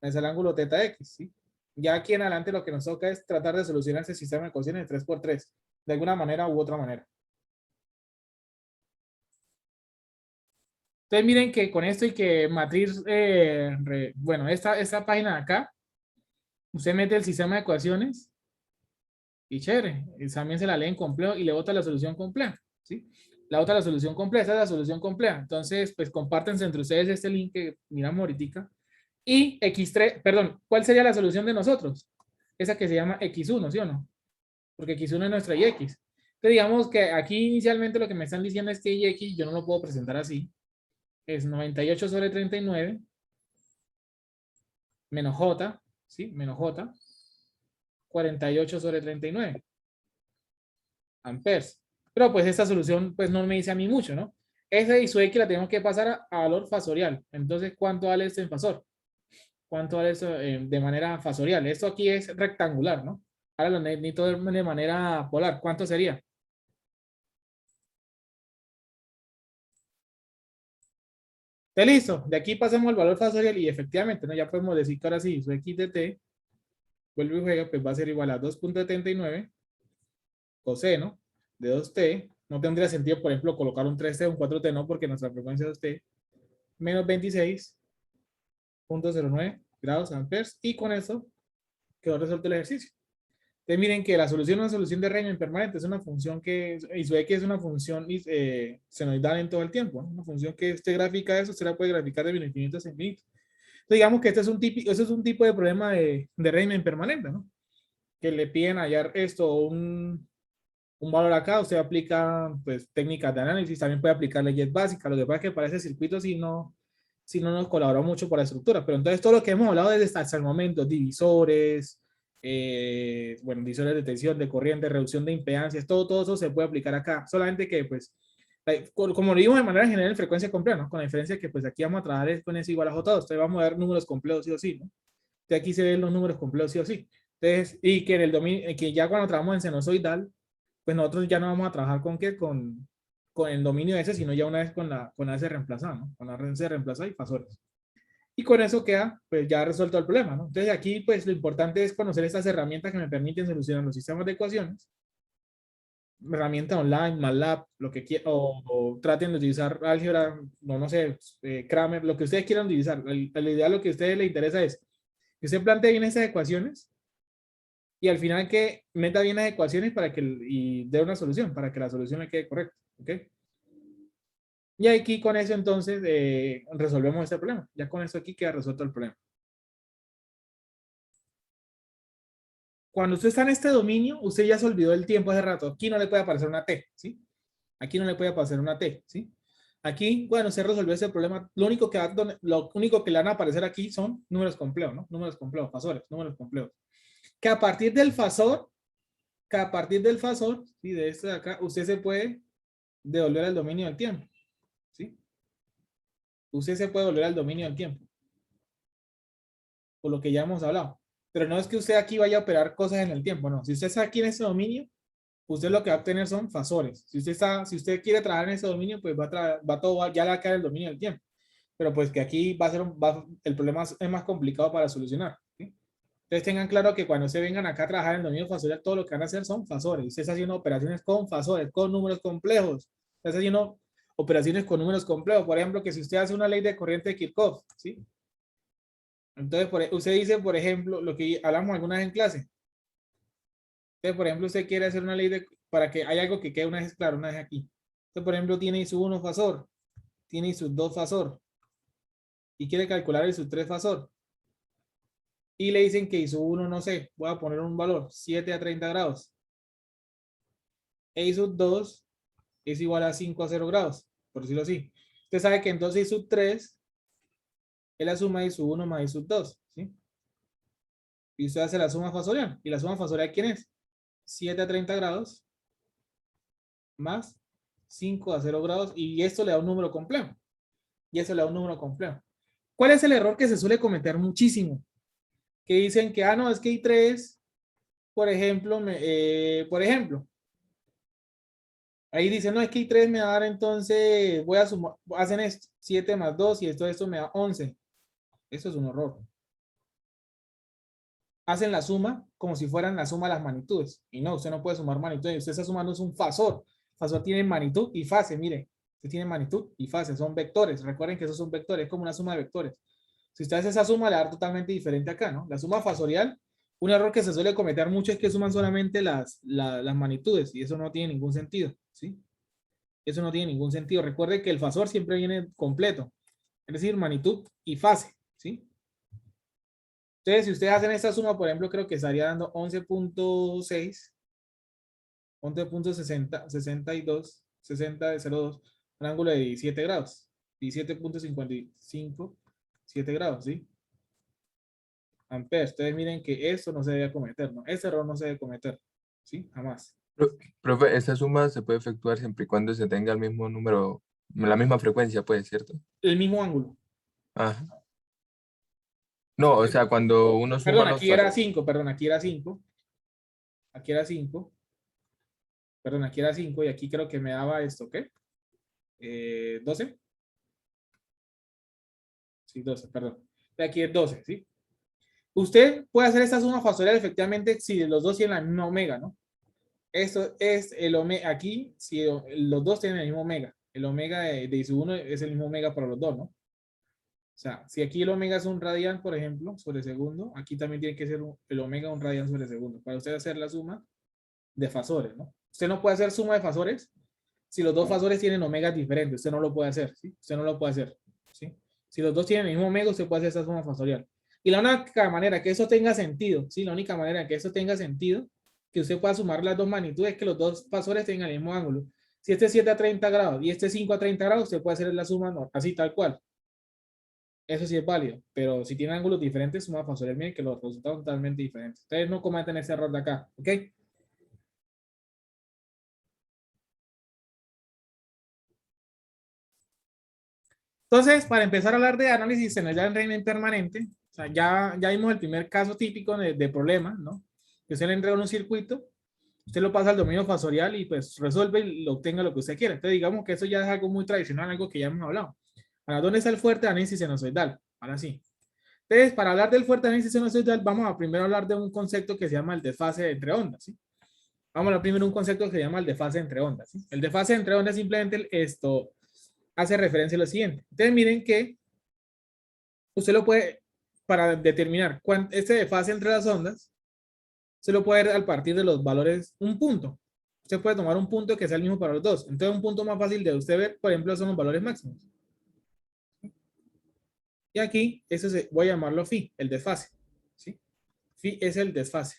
[SPEAKER 1] es el ángulo θx, ¿sí? Ya aquí en adelante lo que nos toca es tratar de solucionar ese sistema de ecuaciones de 3x3, de alguna manera u otra manera. Entonces miren que con esto y que matriz, bueno, esta página de acá, usted mete el sistema de ecuaciones y chévere, y también se la lee en complejo y le bota la solución compleja, ¿sí? La bota la solución compleja, esa es la solución compleja. Entonces, pues compártense entre ustedes este link que miramos ahorita. Y X3, perdón, ¿cuál sería la solución de nosotros? Esa que se llama X1, ¿sí o no? Porque X1 es nuestra YX. Entonces digamos que aquí inicialmente lo que me están diciendo es que YX yo no lo puedo presentar así. Es 98 sobre 39 menos J ¿sí? Menos J, 48 sobre 39 amperes. Pero pues esta solución pues no me dice a mí mucho, ¿no? Esa y su X la tenemos que pasar a valor fasorial. Entonces, ¿cuánto vale esto en fasor? ¿Cuánto vale esto de manera fasorial? Esto aquí es rectangular, ¿no? Ahora lo necesito de manera polar. ¿Cuánto sería? ¿Está listo? De aquí pasamos al valor fasorial y efectivamente, ¿no? Ya podemos decir que ahora sí, su X de t, vuelve y juega, pues va a ser igual a 2.79 coseno de 2t. No tendría sentido, por ejemplo, colocar un 3t, un 4t, no, porque nuestra frecuencia es 2t, menos 26.09 grados amperes. Y con eso quedó resuelto el ejercicio. Entonces miren que la solución es una solución de Riemann permanente, es una función que, y su X es una función senoidal en todo el tiempo, ¿no? Una función que usted grafica eso, usted la puede graficar de infinito a infinito. Entonces digamos que este es un típico, eso es un tipo de problema de Riemann permanente, ¿no? Que le piden hallar esto, un valor acá, usted aplica pues técnicas de análisis, también puede aplicar leyes básicas, lo que pasa es que para ese circuito si no nos colaboró mucho por la estructura, pero entonces todo lo que hemos hablado desde hasta el momento, divisores, bueno, divisores de tensión, de corriente, reducción de impedancias, todo eso se puede aplicar acá, solamente que pues, como lo vimos de manera general en frecuencia compleja, ¿no? Con la diferencia que pues aquí vamos a trabajar con S igual a J2, entonces vamos a ver números complejos sí o sí, ¿no? De aquí se ven los números complejos sí o sí. Entonces, y que en el dominio, que ya cuando trabajamos en sinusoidal, pues nosotros ya no vamos a trabajar con qué, con el dominio ese, sino ya una vez con la S reemplazada, ¿no? Con la S reemplazada y fasores. Y con eso queda, pues ya resuelto el problema, ¿no? Entonces aquí, pues lo importante es conocer estas herramientas que me permiten solucionar los sistemas de ecuaciones, herramienta online, MATLAB, lo que quieran, o traten de utilizar álgebra, no sé, Kramer, lo que ustedes quieran utilizar. La idea, lo que a ustedes les interesa es que usted plantee bien esas ecuaciones y al final que meta bien las ecuaciones para que, y dé una solución, para que la solución le quede correcta, ¿ok? Y aquí con eso entonces resolvemos este problema. Ya con eso aquí queda resuelto el problema. Cuando usted está en este dominio, usted ya se olvidó el tiempo hace rato. Aquí no le puede aparecer una T, ¿sí? Aquí no le puede aparecer una T, ¿sí? Aquí, bueno, se resolvió ese problema. Lo único que le van a aparecer aquí son números complejos, ¿no? Números complejos, fasores, números complejos. Que a partir del fasor, ¿sí? De este de acá, usted se puede devolver al dominio del tiempo, ¿sí? Usted se puede volver al dominio del tiempo, por lo que ya hemos hablado. Pero no es que usted aquí vaya a operar cosas en el tiempo, no. Si usted está aquí en ese dominio, usted lo que va a obtener son fasores. Si usted quiere trabajar en ese dominio, pues ya le va a caer el dominio del tiempo. Pero pues que aquí el problema es más complicado para solucionar, ¿sí? Entonces tengan claro que cuando se vengan acá a trabajar en el dominio fasorial, todo lo que van a hacer son fasores. Usted está haciendo operaciones con fasores, con números complejos. Está haciendo operaciones con números complejos. Por ejemplo, que si usted hace una ley de corriente de Kirchhoff, ¿sí? Entonces, usted dice, por ejemplo, lo que hablamos alguna vez en clase. Entonces, por ejemplo, usted quiere hacer una ley para que haya algo que quede una vez claro, una vez aquí. Entonces, por ejemplo, tiene su 1 fasor, tiene su 2 fasor, y quiere calcular el su 3 fasor. Y le dicen que su 1, no sé, voy a poner un valor, 7 a 30 grados. E sub 2 es igual a 5 a 0 grados, por decirlo así. Usted sabe que entonces I sub 3 es la suma de I sub 1 más I sub 2, ¿sí? Y usted hace la suma fasorial. ¿Y la suma fasorial quién es? 7 a 30 grados más 5 a 0 grados. Y esto le da un número complejo. Y eso le da un número complejo. ¿Cuál es el error que se suele cometer muchísimo? Que dicen que, no, es que I3, por ejemplo, ahí dicen, no, es que I3 me va a dar entonces, voy a sumar, hacen esto, 7 más 2 y esto me da 11. Eso es un error. Hacen la suma como si fueran la suma de las magnitudes. Y no, usted no puede sumar magnitudes. Usted está sumando es un fasor. Fasor tiene magnitud y fase, mire. Usted tiene magnitud y fase, son vectores. Recuerden que esos son vectores, es como una suma de vectores. Si usted hace esa suma, le va a dar totalmente diferente acá, ¿no? La suma fasorial, un error que se suele cometer mucho es que suman solamente las magnitudes y eso no tiene ningún sentido, ¿sí? Eso no tiene ningún sentido. Recuerde que el fasor siempre viene completo, es decir, magnitud y fase, ¿sí? Entonces, si ustedes hacen esta suma, por ejemplo, creo que estaría dando 11.6, 11.60, 60 de 0.2, un ángulo de 17 grados, 17.55, 7 grados, ¿sí? amperes. Ustedes miren que eso no se debe cometer, ¿no? Ese error no se debe cometer, ¿sí? Jamás.
[SPEAKER 4] Profe, esta suma se puede efectuar siempre y cuando se tenga el mismo número, la misma frecuencia, pues, ¿cierto?
[SPEAKER 1] El mismo ángulo.
[SPEAKER 4] Ajá. No, o sea, cuando uno suma
[SPEAKER 1] Perdón,
[SPEAKER 4] los
[SPEAKER 1] aquí era
[SPEAKER 4] factores.
[SPEAKER 1] 5, perdón, aquí era 5. Aquí era 5. Perdón, aquí era 5 y aquí creo que me daba esto, ¿qué? 12. Sí, 12, perdón. De aquí es 12, ¿sí? Usted puede hacer esta suma factorial efectivamente si los dos tienen la misma omega, ¿no? Esto es el omega, aquí, si los dos tienen el mismo omega. El omega de I sub 1 es el mismo omega para los dos, ¿no? O sea, si aquí el omega es un radian, por ejemplo, sobre segundo, aquí también tiene que ser el omega un radian sobre segundo. Para usted hacer la suma de fasores, ¿no? Usted no puede hacer suma de fasores si los dos fasores tienen omegas diferentes. Usted no lo puede hacer, ¿sí? Usted no lo puede hacer, ¿sí? Si los dos tienen el mismo omega, usted puede hacer esa suma fasorial. Y la única manera que eso tenga sentido, ¿sí? La única manera que eso tenga sentido, que usted pueda sumar las dos magnitudes, es que los dos fasores tengan el mismo ángulo. Si este es 7 a 30 grados y este es 5 a 30 grados, usted puede hacer la suma así tal cual. Eso sí es válido, pero si tienen ángulos diferentes, suma fasorial, miren que los resultados son totalmente diferentes. Ustedes no cometen ese error de acá, ¿ok? Entonces, para empezar a hablar de análisis ya en régimen permanente, o sea, ya vimos el primer caso típico de problema, ¿no? Que usted le entrega en un circuito, usted lo pasa al dominio fasorial y pues resuelve y lo obtenga lo que usted quiera. Entonces, digamos que eso ya es algo muy tradicional, algo que ya hemos hablado. Ahora, ¿dónde está el fuerte análisis sinusoidal? Ahora sí. Entonces, para hablar del fuerte análisis sinusoidal, vamos a primero hablar de un concepto que se llama el desfase entre ondas, ¿sí? Vamos a hablar primero de un concepto que se llama el desfase entre ondas, ¿sí? El desfase entre ondas simplemente esto hace referencia a lo siguiente. Entonces, miren que usted lo puede, para determinar este desfase entre las ondas, se lo puede ver al partir de los valores, un punto. Usted puede tomar un punto que sea el mismo para los dos. Entonces, un punto más fácil de usted ver, por ejemplo, son los valores máximos. Y aquí, voy a llamarlo phi, el desfase. ¿Sí? Phi es el desfase.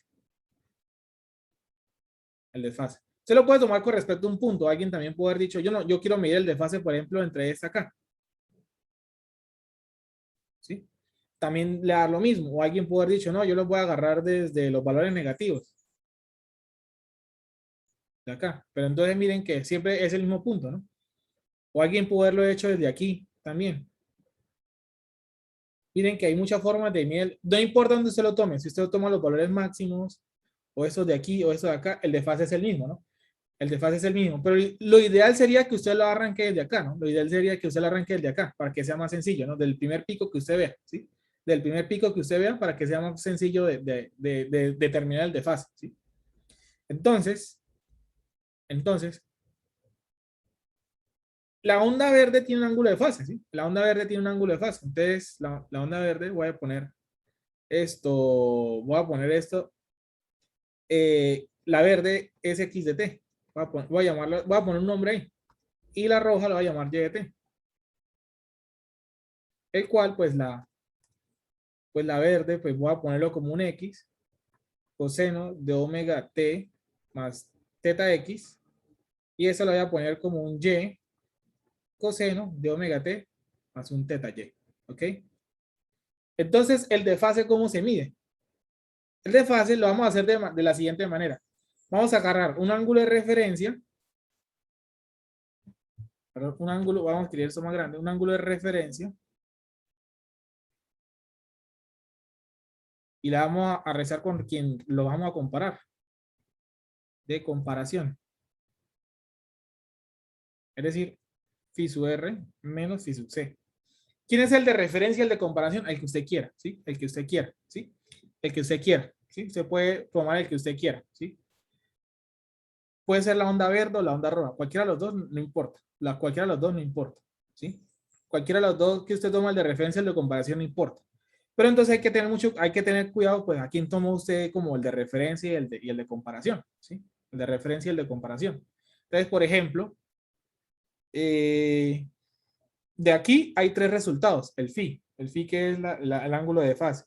[SPEAKER 1] El desfase. Se lo puede tomar con respecto a un punto. Alguien también puede haber dicho, yo quiero medir el desfase, por ejemplo, entre esta acá. ¿Sí? También le da lo mismo. O alguien puede haber dicho, no, yo lo voy a agarrar desde los valores negativos. De acá. Pero entonces miren que siempre es el mismo punto, ¿no? O alguien puede haberlo hecho desde aquí también. Miren que hay muchas formas de medir. No importa dónde se lo tome. Si usted toma los valores máximos, o esos de aquí, o esos de acá, el desfase es el mismo, ¿no? El desfase es el mismo. Pero lo ideal sería que usted lo arranque desde acá, ¿no? Lo ideal sería que usted lo arranque desde acá, para que sea más sencillo, ¿no? Del primer pico que usted vea, ¿sí? Del primer pico que usted vea, para que sea más sencillo de determinar el desfase, ¿sí? Entonces, la onda verde tiene un ángulo de fase, ¿sí? La onda verde tiene un ángulo de fase. Entonces, la onda verde, voy a poner esto, la verde es x de t. Voy a poner un nombre ahí. Y la roja la voy a llamar y de t. El cual, pues la verde, pues voy a ponerlo como un x coseno de omega t más teta x. Y eso lo voy a poner como un y coseno de omega t más un teta y. ¿Ok? Entonces, el desfase, ¿cómo se mide? El desfase lo vamos a hacer de la siguiente manera. Vamos a agarrar un ángulo de referencia. Un ángulo, vamos a escribir esto más grande. Un ángulo de referencia. Y la vamos a rezar con quien lo vamos a comparar. De comparación. Es decir, phi sub r menos phi sub c. ¿Quién es el de referencia, el de comparación? El que usted quiera, ¿sí? El que usted quiera, ¿sí? El que usted quiera, ¿sí? Usted puede tomar el que usted quiera, ¿sí? Puede ser la onda verde o la onda roja. Cualquiera de los dos no importa. Cualquiera de los dos no importa, ¿sí? Cualquiera de los dos que usted toma el de referencia, el de comparación no importa. Pero entonces hay que tener cuidado, pues, a quién toma usted como el de referencia y el de comparación, ¿sí? El de referencia y el de comparación. Entonces, por ejemplo, de aquí hay tres resultados. El phi que es el ángulo de fase.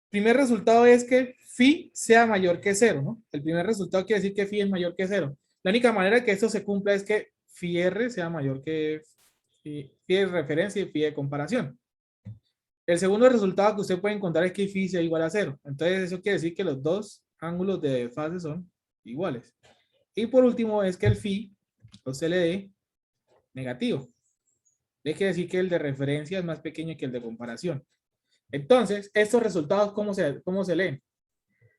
[SPEAKER 1] Primer resultado es que phi sea mayor que 0, ¿no? El primer resultado quiere decir que phi es mayor que 0. La única manera que esto se cumpla es que phi r sea mayor que phi de referencia y phi de comparación. El segundo resultado que usted puede encontrar es que phi sea igual a 0. Entonces eso quiere decir que los dos ángulos de fase son iguales. Y por último es que el phi, o se le dé negativo. Quiere decir que el de referencia es más pequeño que el de comparación. Entonces, estos resultados, ¿cómo se leen?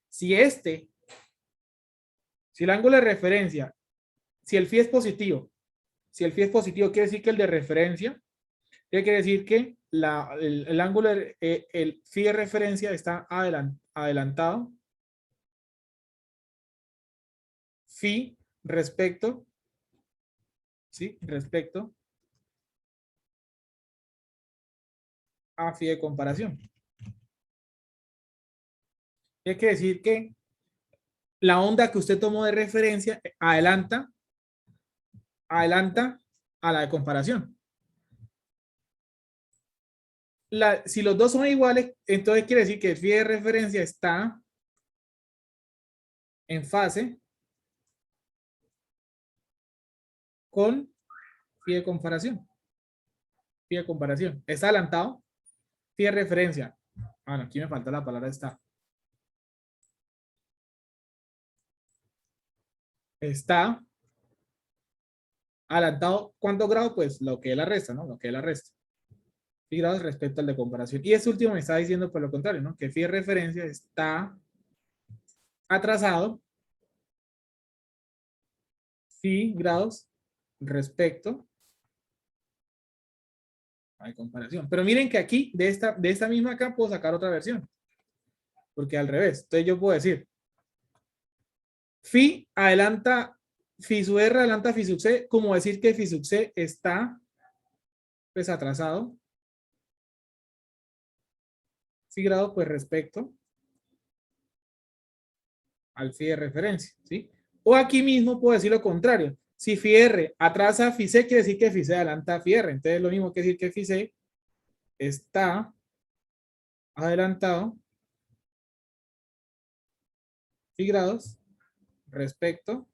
[SPEAKER 1] Si el ángulo de referencia, si el phi es positivo, quiere decir que el de referencia, quiere decir que el ángulo, el phi de referencia está adelantado, phi respecto, ¿sí? Respecto a phi de comparación. Quiere decir que la onda que usted tomó de referencia adelanta a la de comparación. Si los dos son iguales, entonces quiere decir que el phi de referencia está en fase con phi de comparación. Phi de comparación. Está adelantado. Phi de referencia. Bueno, aquí me falta la palabra está. Está adelantado. ¿Cuántos grados? Pues lo que es la resta, ¿no? Lo que es la resta. Phi grados respecto al de comparación. Y este último me está diciendo por lo contrario, ¿no? Que phi de referencia está atrasado phi grados respecto a la comparación. Pero miren que aquí, de esta misma acá, puedo sacar otra versión. Porque al revés. Entonces yo puedo decir, phi adelanta, phi sub r adelanta phi sub c, como decir que phi sub c está pues atrasado. Phi grado pues respecto al phi de referencia, ¿sí? O aquí mismo puedo decir lo contrario. Si phi r atrasa a phi c, quiere decir que phi c adelanta a phi r. Entonces lo mismo que decir que phi c está adelantado phi grados respecto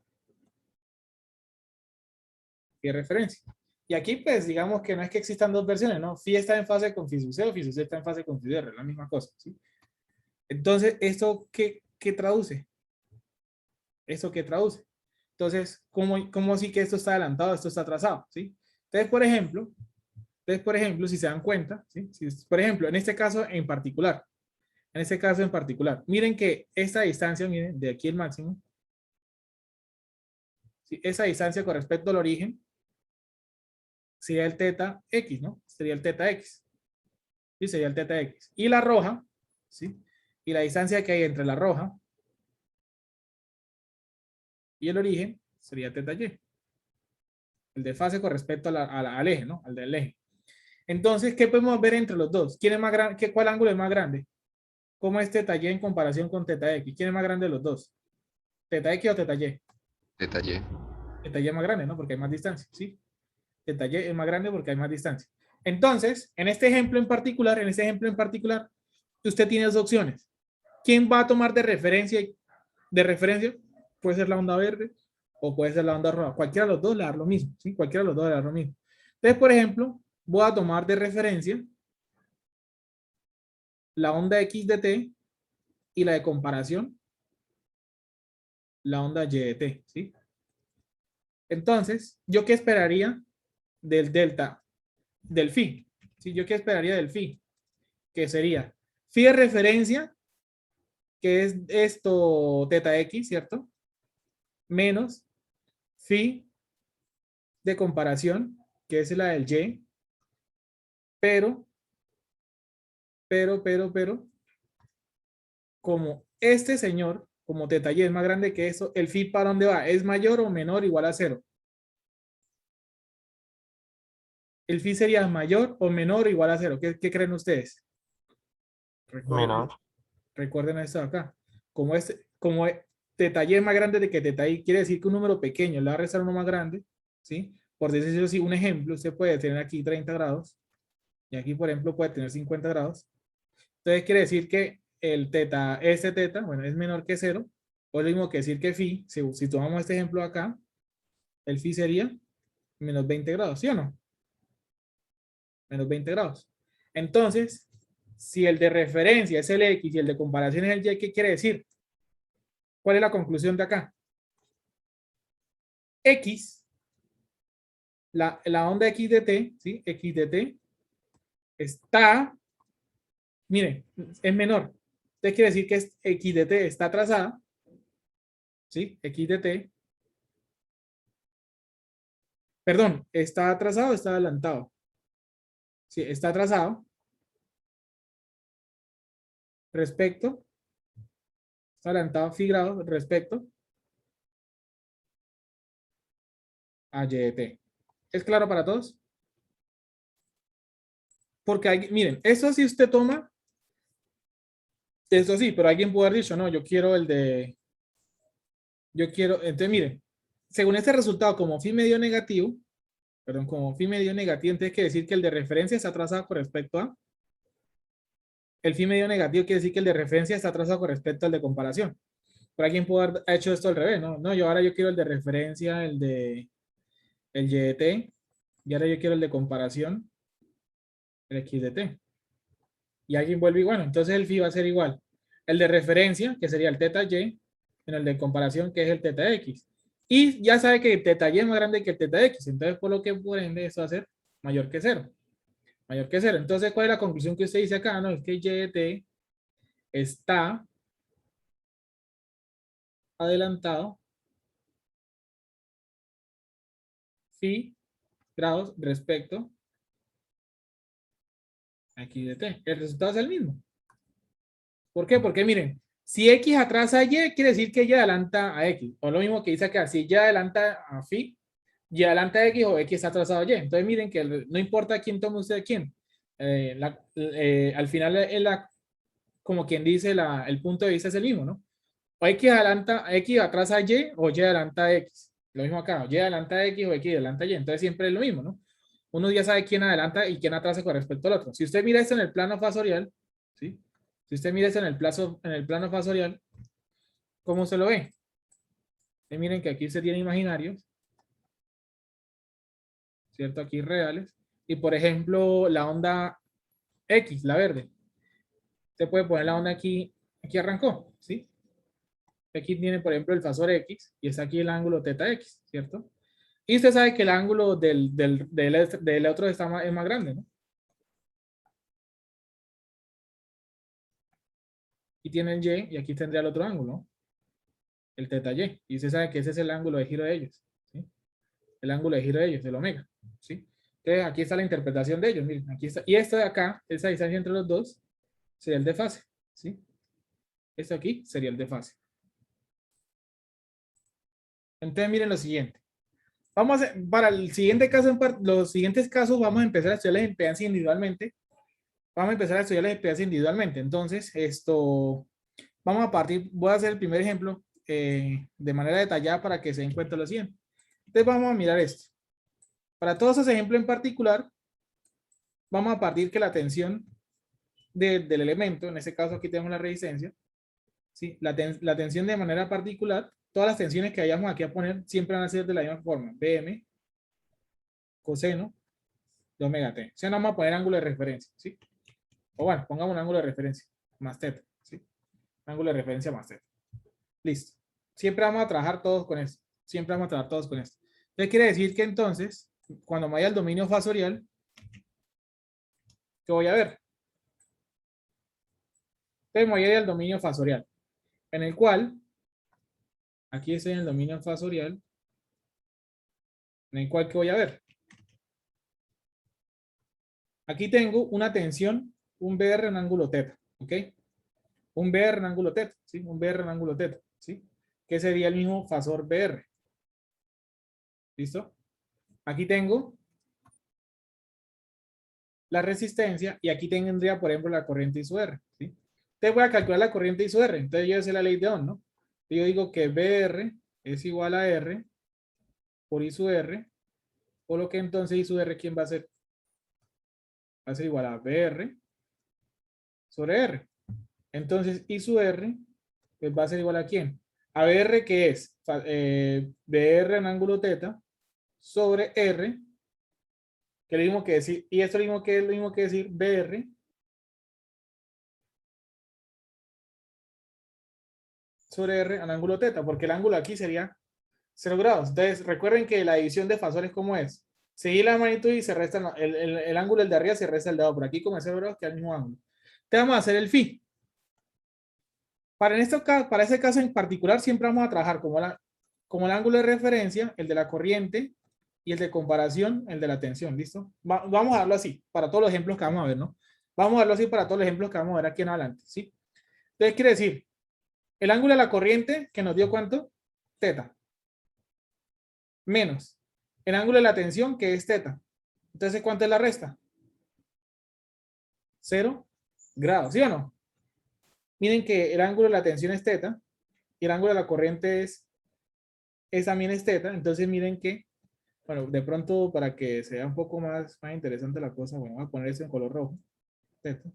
[SPEAKER 1] phi de referencia. Y aquí pues digamos que no es que existan dos versiones, ¿no? Phi está en fase con phi sub c o phi sub c está en fase con phi r, la misma cosa, ¿sí? Entonces, ¿esto qué traduce? ¿Eso qué traduce? Entonces, ¿cómo así que esto está adelantado, esto está atrasado? ¿Sí? Entonces, por ejemplo, si se dan cuenta, ¿sí? Por ejemplo, en este caso en particular, miren que esta distancia, miren, de aquí el máximo, ¿sí? Esa distancia con respecto al origen sería el teta x, ¿no? Sería el teta x. ¿Sí? Sería el teta x. Y la roja, ¿sí? Y la distancia que hay entre la roja y el origen sería teta y. El de fase con respecto al eje, ¿no? Al del eje. Entonces, ¿qué podemos ver entre los dos? ¿Quién es más grande? ¿Cuál ángulo es más grande? ¿Cómo es teta y en comparación con teta x? ¿Quién es más grande de los dos? ¿Teta x o teta y?
[SPEAKER 3] Detalle.
[SPEAKER 1] Teta y es más grande, ¿no? Porque hay más distancia, ¿sí? Teta y es más grande porque hay más distancia. Entonces, en este ejemplo en particular, usted tiene dos opciones. ¿Quién va a tomar de referencia? Puede ser la onda verde o puede ser la onda roja. Cualquiera de los dos le da lo mismo, ¿sí? Cualquiera de los dos le da lo mismo. Entonces, por ejemplo, voy a tomar de referencia la onda x de t y la de comparación, la onda y de t, ¿sí? Entonces, ¿yo qué esperaría del delta, del phi? ¿Sí? ¿Yo qué esperaría del phi? Que sería phi de referencia, que es esto teta x, ¿cierto? Menos phi de comparación, que es la del y, pero, como este señor, como teta y es más grande que eso, el phi para dónde va, ¿es mayor o menor o igual a 0? El phi sería mayor o menor o igual a 0. ¿Qué creen ustedes?
[SPEAKER 2] menor.
[SPEAKER 1] Recuerden esto acá. Como teta y es más grande de que teta y, quiere decir que un número pequeño le va a restar uno más grande, ¿sí? Por decirlo así, un ejemplo, usted puede tener aquí 30 grados y aquí, por ejemplo, puede tener 50 grados. Entonces quiere decir que el teta, este teta, bueno, es menor que 0, o lo mismo que decir que phi, si tomamos este ejemplo acá, el phi sería menos 20 grados, ¿sí o no? Menos 20 grados. Entonces, Si el de referencia es el X y el de comparación es el Y, ¿qué quiere decir? ¿Cuál es la conclusión de acá? X, la onda X de T, ¿sí? X de T está, miren, es menor. Entonces quiere decir que X de T está atrasada, ¿sí? X de T. Perdón, ¿está atrasado o está adelantado? Sí, está atrasado respecto, está adelantado phi grados respecto a Y de T. ¿Es claro para todos? Porque hay, miren, eso si usted toma, eso sí, pero alguien puede haber dicho, no, yo quiero el de, yo quiero, entonces miren, según este resultado, como phi medio negativo, perdón, como phi medio negativo, entonces quiere decir que el de referencia está atrasado con respecto a, el phi medio negativo quiere decir que el de referencia está atrasado con respecto al de comparación. Pero alguien puede haber hecho esto al revés, ¿no? No, yo quiero el de referencia, el de, el Y de T, y ahora yo quiero el de comparación, el X de T. Y alguien vuelve igual, entonces el phi va a ser igual. El de referencia, que sería el teta y, en el de comparación, que es el teta x. Y ya sabe que el teta y es más grande que el teta x, entonces por lo que por ende esto va a ser mayor que cero. Mayor que cero. Entonces, ¿cuál es la conclusión que usted dice acá? No, es que y de t está adelantado phi grados respecto a x de t. El resultado es el mismo. ¿Por qué? Porque miren, si X atrasa a Y, quiere decir que Y adelanta a X. O lo mismo que dice acá, si Y adelanta a phi, Y adelanta a X o X está atrasado a Y. Entonces miren que no importa quién tome usted quién. Al final, como quien dice, el punto de vista es el mismo, ¿no? O X atrasa a Y o Y adelanta a X. Lo mismo acá, Y adelanta a X o X adelanta a Y. Entonces siempre es lo mismo, ¿no? Uno ya sabe quién adelanta y quién atrasa con respecto al otro. Si usted mira esto en el plano fasorial, ¿sí? Si usted mira esto en el plano fasorial, ¿cómo se lo ve? Miren que aquí se tiene imaginarios, ¿cierto? Aquí reales. Y por ejemplo, la onda X, la verde. Usted puede poner la onda aquí, aquí arrancó, ¿sí? Aquí tiene, por ejemplo, el fasor X y está aquí el ángulo teta X, ¿cierto? Y usted sabe que el ángulo del otro es más grande, ¿no? Y tiene el Y y aquí tendría el otro ángulo, ¿no? El teta Y. Y usted sabe que ese es el ángulo de giro de ellos, ¿sí? El ángulo de giro de ellos, el omega, ¿sí? Entonces aquí está la interpretación de ellos, miren, aquí está. Y esto de acá, esa distancia entre los dos, sería el de fase, ¿sí? Esto aquí sería el de fase. Entonces miren lo siguiente. Vamos a hacer, para el siguiente caso, los siguientes casos vamos a empezar a estudiar las impedancias individualmente. Vamos a empezar a estudiar las impedancias individualmente. Entonces, vamos a partir, voy a hacer el primer ejemplo de manera detallada para que se den cuenta de lo siguiente. Entonces vamos a mirar esto. Para todos esos ejemplos en particular, vamos a partir que la tensión del elemento, en este caso aquí tenemos la resistencia, ¿sí? La tensión de manera particular, todas las tensiones que vayamos aquí a poner siempre van a ser de la misma forma, Bm coseno de omega t. O sea, no vamos a poner ángulo de referencia, ¿sí? O bueno, pongamos un ángulo de referencia, más teta, ¿sí? Ángulo de referencia más teta. Listo. Siempre vamos a trabajar todos con esto. Siempre vamos a trabajar todos con esto. Entonces quiere decir que entonces, cuando me vaya al dominio fasorial, ¿qué voy a ver? Entonces me voy a ir al dominio fasorial, en el cual, aquí estoy en el dominio fasorial, en el cual, ¿qué voy a ver? Aquí tengo una tensión, un BR en ángulo teta, ¿ok? Un BR en ángulo teta, ¿sí? Un BR en ángulo teta, ¿sí? Que sería el mismo fasor BR. ¿Listo? Aquí tengo la resistencia y aquí tendría, por ejemplo, la corriente I sub R, ¿sí? Entonces voy a calcular la corriente I sub R. Entonces yo sé la ley de Ohm, ¿no? Yo digo que BR es igual a R por I sub R, por lo que entonces I sub R, ¿quién va a ser? Va a ser igual a BR sobre R. Entonces I sub R pues va a ser igual a ¿quién? A BR, que es BR en ángulo teta sobre R, que es lo mismo que decir, y esto es lo mismo que decir BR sobre R al ángulo teta, porque el ángulo aquí sería 0 grados. Entonces, recuerden que la división de fasores, ¿cómo es? Seguir la magnitud y se resta el ángulo del de arriba, se resta el de abajo. Por aquí, como es 0 grados, queda el mismo ángulo. Te vamos a hacer el phi. Para ese caso en particular, siempre vamos a trabajar como el ángulo de referencia, el de la corriente, y el de comparación, el de la tensión. ¿Listo? Vamos a darlo así, para todos los ejemplos que vamos a ver, ¿no? Vamos a darlo así para todos los ejemplos que vamos a ver aquí en adelante, ¿sí? Entonces, quiere decir, el ángulo de la corriente, que nos dio ¿cuánto? Teta. Menos el ángulo de la tensión, que es teta. Entonces, ¿cuánto es la resta? 0 grados, ¿sí o no? Miren que el ángulo de la tensión es teta y el ángulo de la corriente también es teta. Entonces, miren que, bueno, de pronto para que sea un poco más interesante la cosa, bueno, voy a poner eso en color rojo. Teta.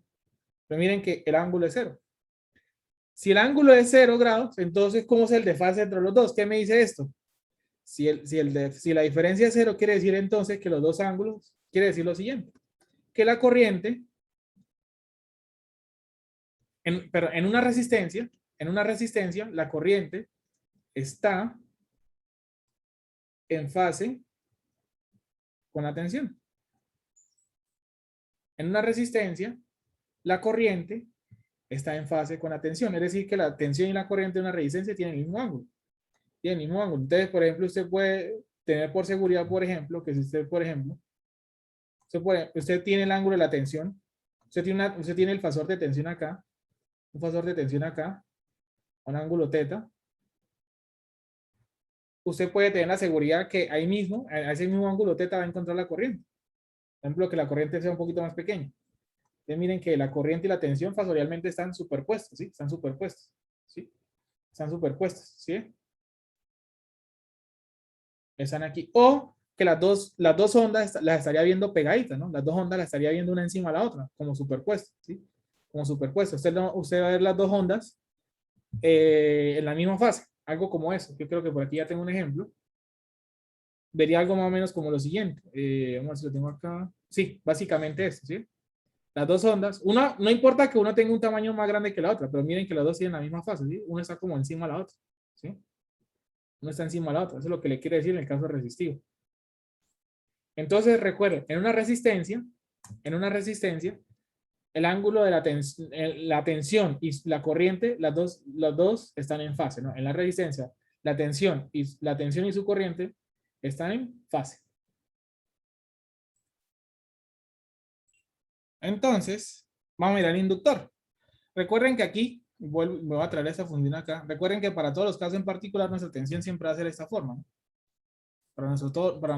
[SPEAKER 1] Pero miren que el ángulo es 0. Si el ángulo es 0 grados, entonces, ¿cómo es el desfase entre los dos? ¿Qué me dice esto? Si la diferencia es 0, quiere decir entonces que los dos ángulos, quiere decir lo siguiente, que la corriente, pero en una resistencia, la corriente está en fase con la tensión. En una resistencia, la corriente está en fase con la tensión, es decir, que la tensión y la corriente de una resistencia tienen el mismo ángulo. Entonces, por ejemplo, usted puede tener por seguridad, por ejemplo, que si usted, por ejemplo, usted tiene el ángulo de la tensión, usted tiene el fasor de tensión acá, un fasor de tensión acá, un ángulo teta. Usted puede tener la seguridad que ahí mismo, a ese mismo ángulo teta va a encontrar la corriente. Por ejemplo, que la corriente sea un poquito más pequeña. Entonces miren que la corriente y la tensión fasorialmente están superpuestos, ¿sí? Están superpuestos, ¿sí? Están superpuestos, ¿sí? Están aquí. O que las dos ondas las estaría viendo pegaditas, ¿no? Las dos ondas las estaría viendo una encima de la otra, como superpuestas, ¿sí? Como superpuestas. Usted va a ver las dos ondas en la misma fase, algo como eso. Yo creo que por aquí ya tengo un ejemplo. Vería algo más o menos como lo siguiente. Vamos a ver si lo tengo acá. Sí, básicamente esto, ¿sí? Las dos ondas, no importa que una tenga un tamaño más grande que la otra, pero miren que las dos tienen la misma fase, ¿sí? Una está como encima de la otra, ¿sí? Una está encima de la otra, eso es lo que le quiere decir en el caso resistivo. Entonces, recuerden, en una resistencia, el ángulo de la tensión y la corriente, las dos están en fase, ¿no? En la resistencia, la tensión y su corriente están en fase. Entonces, vamos a mirar el inductor. Recuerden que aquí, me voy a traer esta función acá. Recuerden que para todos los casos en particular, nuestra tensión siempre va a ser de esta forma, ¿no? Para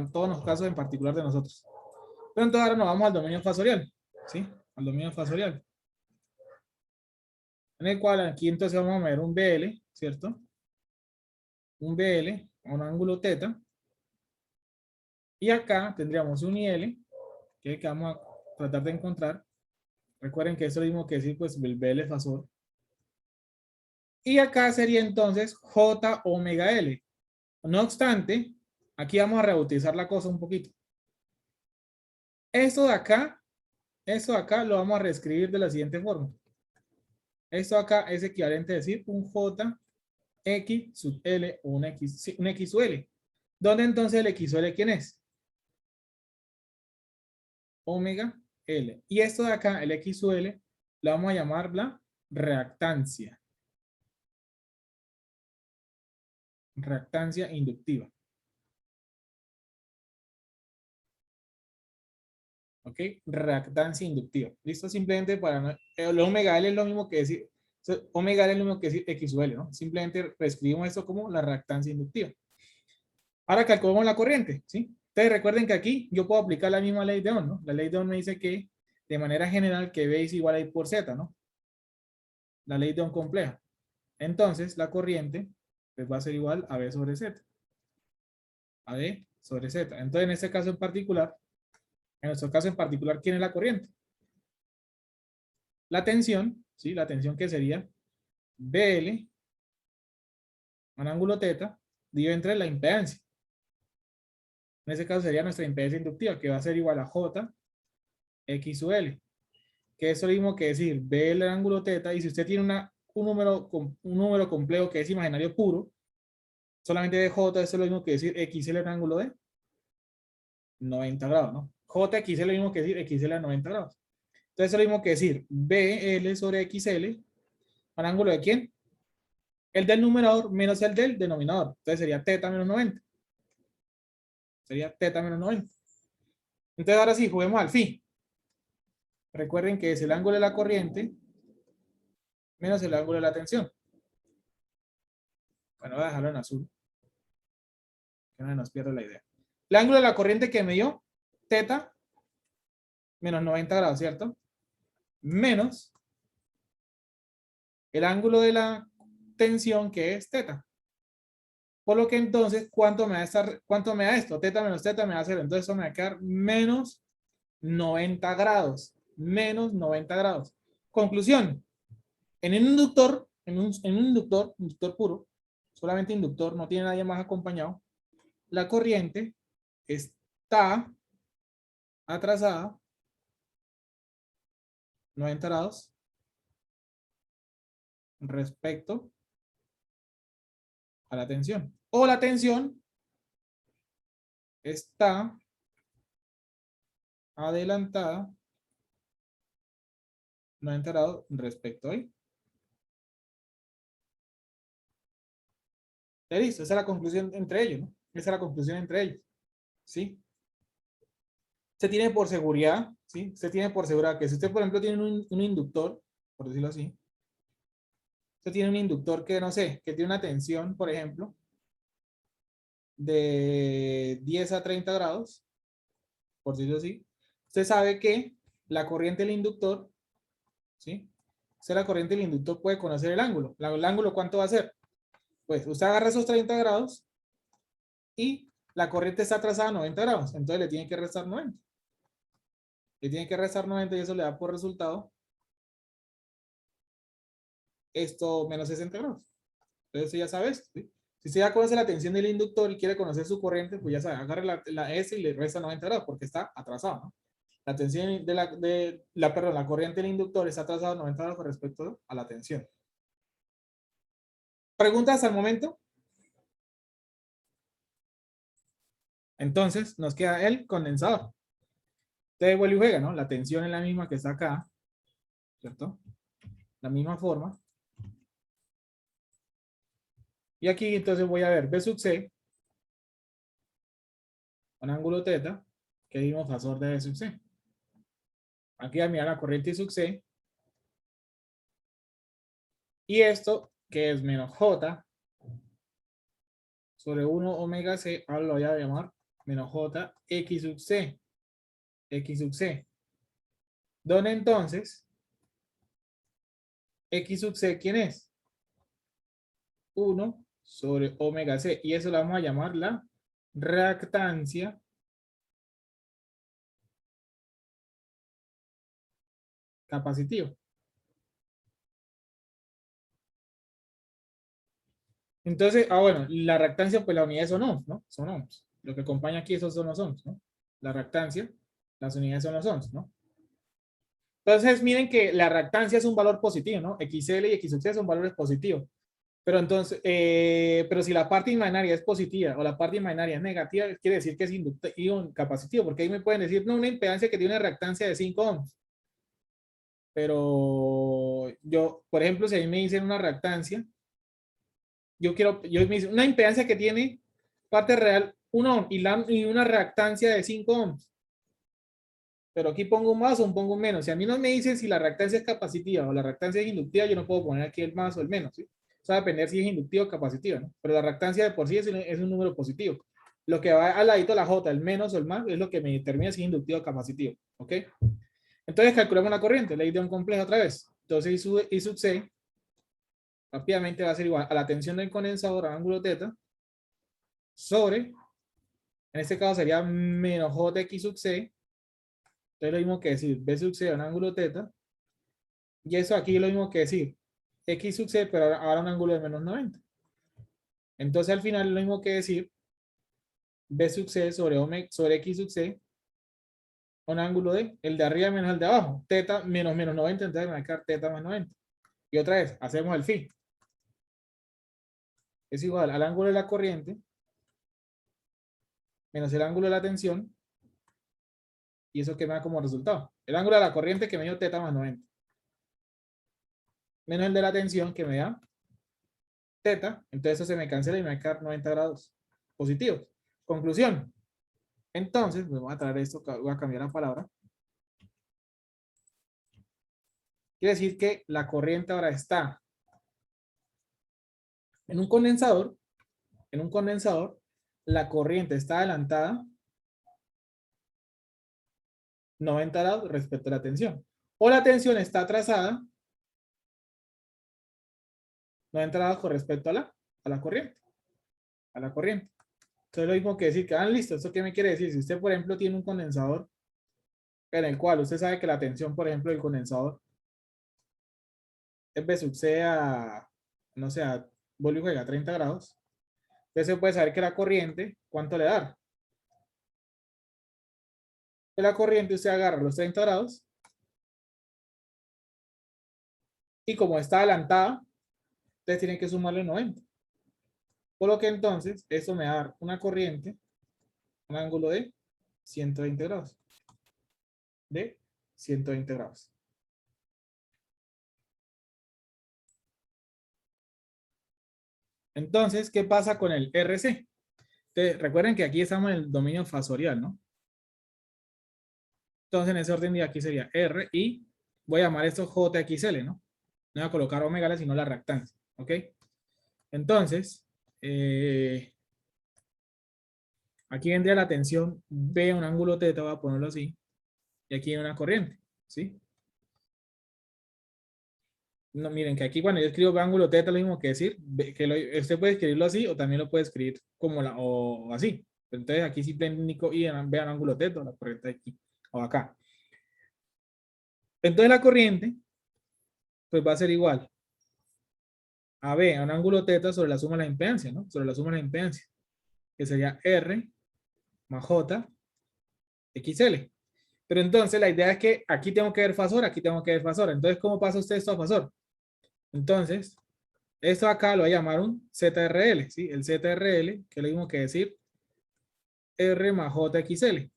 [SPEAKER 1] todos los casos en particular de nosotros. Pero entonces ahora nos vamos al dominio fasorial, ¿sí? Al dominio fasorial. En el cual aquí entonces vamos a ver un BL, ¿cierto? Un BL, un ángulo teta. Y acá tendríamos un IL, que vamos a tratar de encontrar. Recuerden que eso es lo mismo que decir, pues, el BL fasor. Y acá sería entonces J omega L. No obstante, aquí vamos a reutilizar la cosa un poquito. Esto de acá lo vamos a reescribir de la siguiente forma. Esto acá es equivalente a decir un J X sub L o un X sub L. ¿Dónde entonces el X sub L quién es? Omega L. Y esto de acá, el X sub L, lo vamos a llamar la reactancia. Reactancia inductiva. ¿Ok? Reactancia inductiva. ¿Listo? Simplemente para... el omega L es lo mismo que decir... Omega L es lo mismo que decir X sub L, ¿no? Simplemente reescribimos esto como la reactancia inductiva. Ahora calculamos la corriente, ¿sí? Ustedes recuerden que aquí yo puedo aplicar la misma ley de Ohm, ¿no? La ley de Ohm me dice que de manera general que B es igual a I por Z, ¿no? La ley de Ohm compleja. Entonces la corriente pues, va a ser igual a B sobre Z. A B sobre Z. Entonces en este caso en particular, en nuestro caso en particular, ¿quién es la corriente? La tensión, ¿sí? La tensión que sería BL, un ángulo teta, dividido entre la impedancia. En ese caso sería nuestra impedancia inductiva, que va a ser igual a J X sub L. Que es lo mismo que decir BL el ángulo teta, y si usted tiene un número complejo que es imaginario puro, solamente de J, eso es lo mismo que decir XL en ángulo de 90 grados, ¿no? JXL es lo mismo que decir XL a 90 grados. Entonces es lo mismo que decir BL sobre XL, ¿al ángulo de quién? El del numerador menos el del denominador. Entonces sería teta menos 90. Sería teta menos 90. Entonces ahora sí, juguemos al phi. Recuerden que es el ángulo de la corriente menos el ángulo de la tensión. Bueno, voy a dejarlo en azul. Que no se nos pierda la idea. El ángulo de la corriente que me dio, teta, menos 90 grados, ¿cierto? Menos el ángulo de la tensión que es teta. Por lo que entonces, ¿cuánto me da esto? Teta menos teta me da 0. Entonces eso me va a quedar menos 90 grados. Menos 90 grados. Conclusión. En un inductor, inductor puro, solamente inductor, no tiene nadie más acompañado, la corriente está atrasada 90 grados respecto a la tensión. O la tensión está adelantada 90 grados respecto a ahí. Ya listo, esa es la conclusión entre ellos, ¿no? Esa es la conclusión entre ellos. ¿Sí? Se tiene por seguridad, ¿sí? Se tiene por seguridad que si usted, por ejemplo, tiene un inductor, por decirlo así, usted tiene un inductor que, no sé, que tiene una tensión, por ejemplo, de 10 a 30 grados, por decirlo así, usted sabe que la corriente del inductor, ¿sí? Usted la corriente del inductor puede conocer el ángulo. ¿El ángulo cuánto va a ser? Pues usted agarra esos 30 grados y la corriente está atrasada a 90 grados. Entonces le tiene que restar 90. Le tiene que restar 90 y eso le da por resultado esto menos 60 grados. Entonces ya sabes, ¿sí? Si usted ya conoce la tensión del inductor y quiere conocer su corriente, pues ya sabe, agarre la S y le resta 90 grados porque está atrasado, ¿no? La tensión la corriente del inductor está atrasada 90 grados con respecto a la tensión. ¿Preguntas al momento? Entonces nos queda el condensador. Usted vuelve y juega, ¿no? La tensión es la misma que está acá, ¿cierto? La misma forma. Y aquí entonces voy a ver B sub C con ángulo teta, que dimos fasor de B sub C. Aquí a mirar la corriente I sub C. Y esto, que es menos J sobre 1 omega C, ahora lo voy a llamar menos J X sub C. X sub C. Donde entonces, X sub C, ¿quién es? 1 sobre omega C. Y eso lo vamos a llamar la reactancia capacitiva. Entonces, bueno, la reactancia, pues la unidad son ohms, ¿no? Son ohms. Lo que acompaña aquí, esos son los ohms, ¿no? La reactancia, las unidades son los ohms, ¿no? Entonces, miren que la reactancia es un valor positivo, ¿no? XL y XC son valores positivos. Pero entonces, pero si la parte imaginaria es positiva o la parte imaginaria es negativa, quiere decir que es inductivo capacitivo, porque ahí me pueden decir, no, una impedancia que tiene una reactancia de 5 ohms. Pero yo, por ejemplo, si a mí me dicen una reactancia, yo me dicen una impedancia que tiene parte real 1 ohm y una reactancia de 5 ohms. Pero aquí pongo un más o pongo un menos. Si a mí no me dicen si la reactancia es capacitiva o la reactancia es inductiva, yo no puedo poner aquí el más o el menos, ¿sí? O sea, depender si es inductiva o capacitiva, ¿no? Pero la reactancia de por sí es un número positivo. Lo que va al ladito de la J, el menos o el más, es lo que me determina si es inductivo o capacitiva, ¿ok? Entonces calculamos la corriente, ley de un complejo otra vez. Entonces I sub C rápidamente va a ser igual a la tensión del condensador a ángulo teta sobre, en este caso sería menos Jx sub C. Entonces lo mismo que decir B sub C a un ángulo teta. Y eso aquí es lo mismo que decir X sub C, pero ahora un ángulo de menos 90. Entonces al final es lo mismo que decir B sub C sobre X sub C, un ángulo de el de arriba menos el de abajo. Teta menos 90, entonces me va a quedar teta más 90. Y otra vez, hacemos el phi. Es igual al ángulo de la corriente menos el ángulo de la tensión. Y eso que me da como resultado. El ángulo de la corriente que me dio teta más 90. Menos el de la tensión que me da teta. Entonces eso se me cancela y me va a quedar 90 grados positivos. Conclusión. Entonces, pues voy a traer esto, voy a cambiar la palabra. Quiere decir que la corriente ahora está en un condensador. En un condensador, la corriente está adelantada 90 grados respecto a la tensión. O la tensión está atrasada 90 grados con respecto a la corriente. A la corriente. Entonces lo mismo que decir que, listo, ¿esto qué me quiere decir? Si usted, por ejemplo, tiene un condensador en el cual usted sabe que la tensión, por ejemplo, del condensador es B sub C a, no sé, vuelve y juega a 30 grados. Entonces se puede saber que la corriente, ¿cuánto le da? De la corriente usted agarra los 30 grados y como está adelantada, entonces tiene que sumarle 90. Por lo que entonces, eso me da una corriente, un ángulo de 120 grados. De 120 grados. Entonces, ¿qué pasa con el RC? Entonces, recuerden que aquí estamos en el dominio fasorial, ¿no? Entonces, en ese orden de aquí sería R y voy a llamar esto JXL, ¿no? No voy a colocar omega, sino la reactancia, ¿ok? Entonces, aquí vendría la tensión B, un ángulo teta, voy a ponerlo así, y aquí hay una corriente, ¿sí? No, miren que aquí cuando yo escribo ángulo teta lo mismo que decir, que usted puede escribirlo así o también lo puede escribir como o así. Entonces aquí simplemente vean ángulo teta, la corriente aquí o acá. Entonces la corriente pues va a ser igual a B, a un ángulo teta sobre la suma de la impedancia, ¿no? Sobre la suma de la impedancia, que sería R más J XL. Pero entonces la idea es que aquí tengo que ver fasor, aquí tengo que ver fasor. Entonces, ¿cómo pasa usted esto a fasor? Entonces, esto acá lo voy a llamar un ZRL, ¿sí? El ZRL, que es lo mismo que decir R más JXL,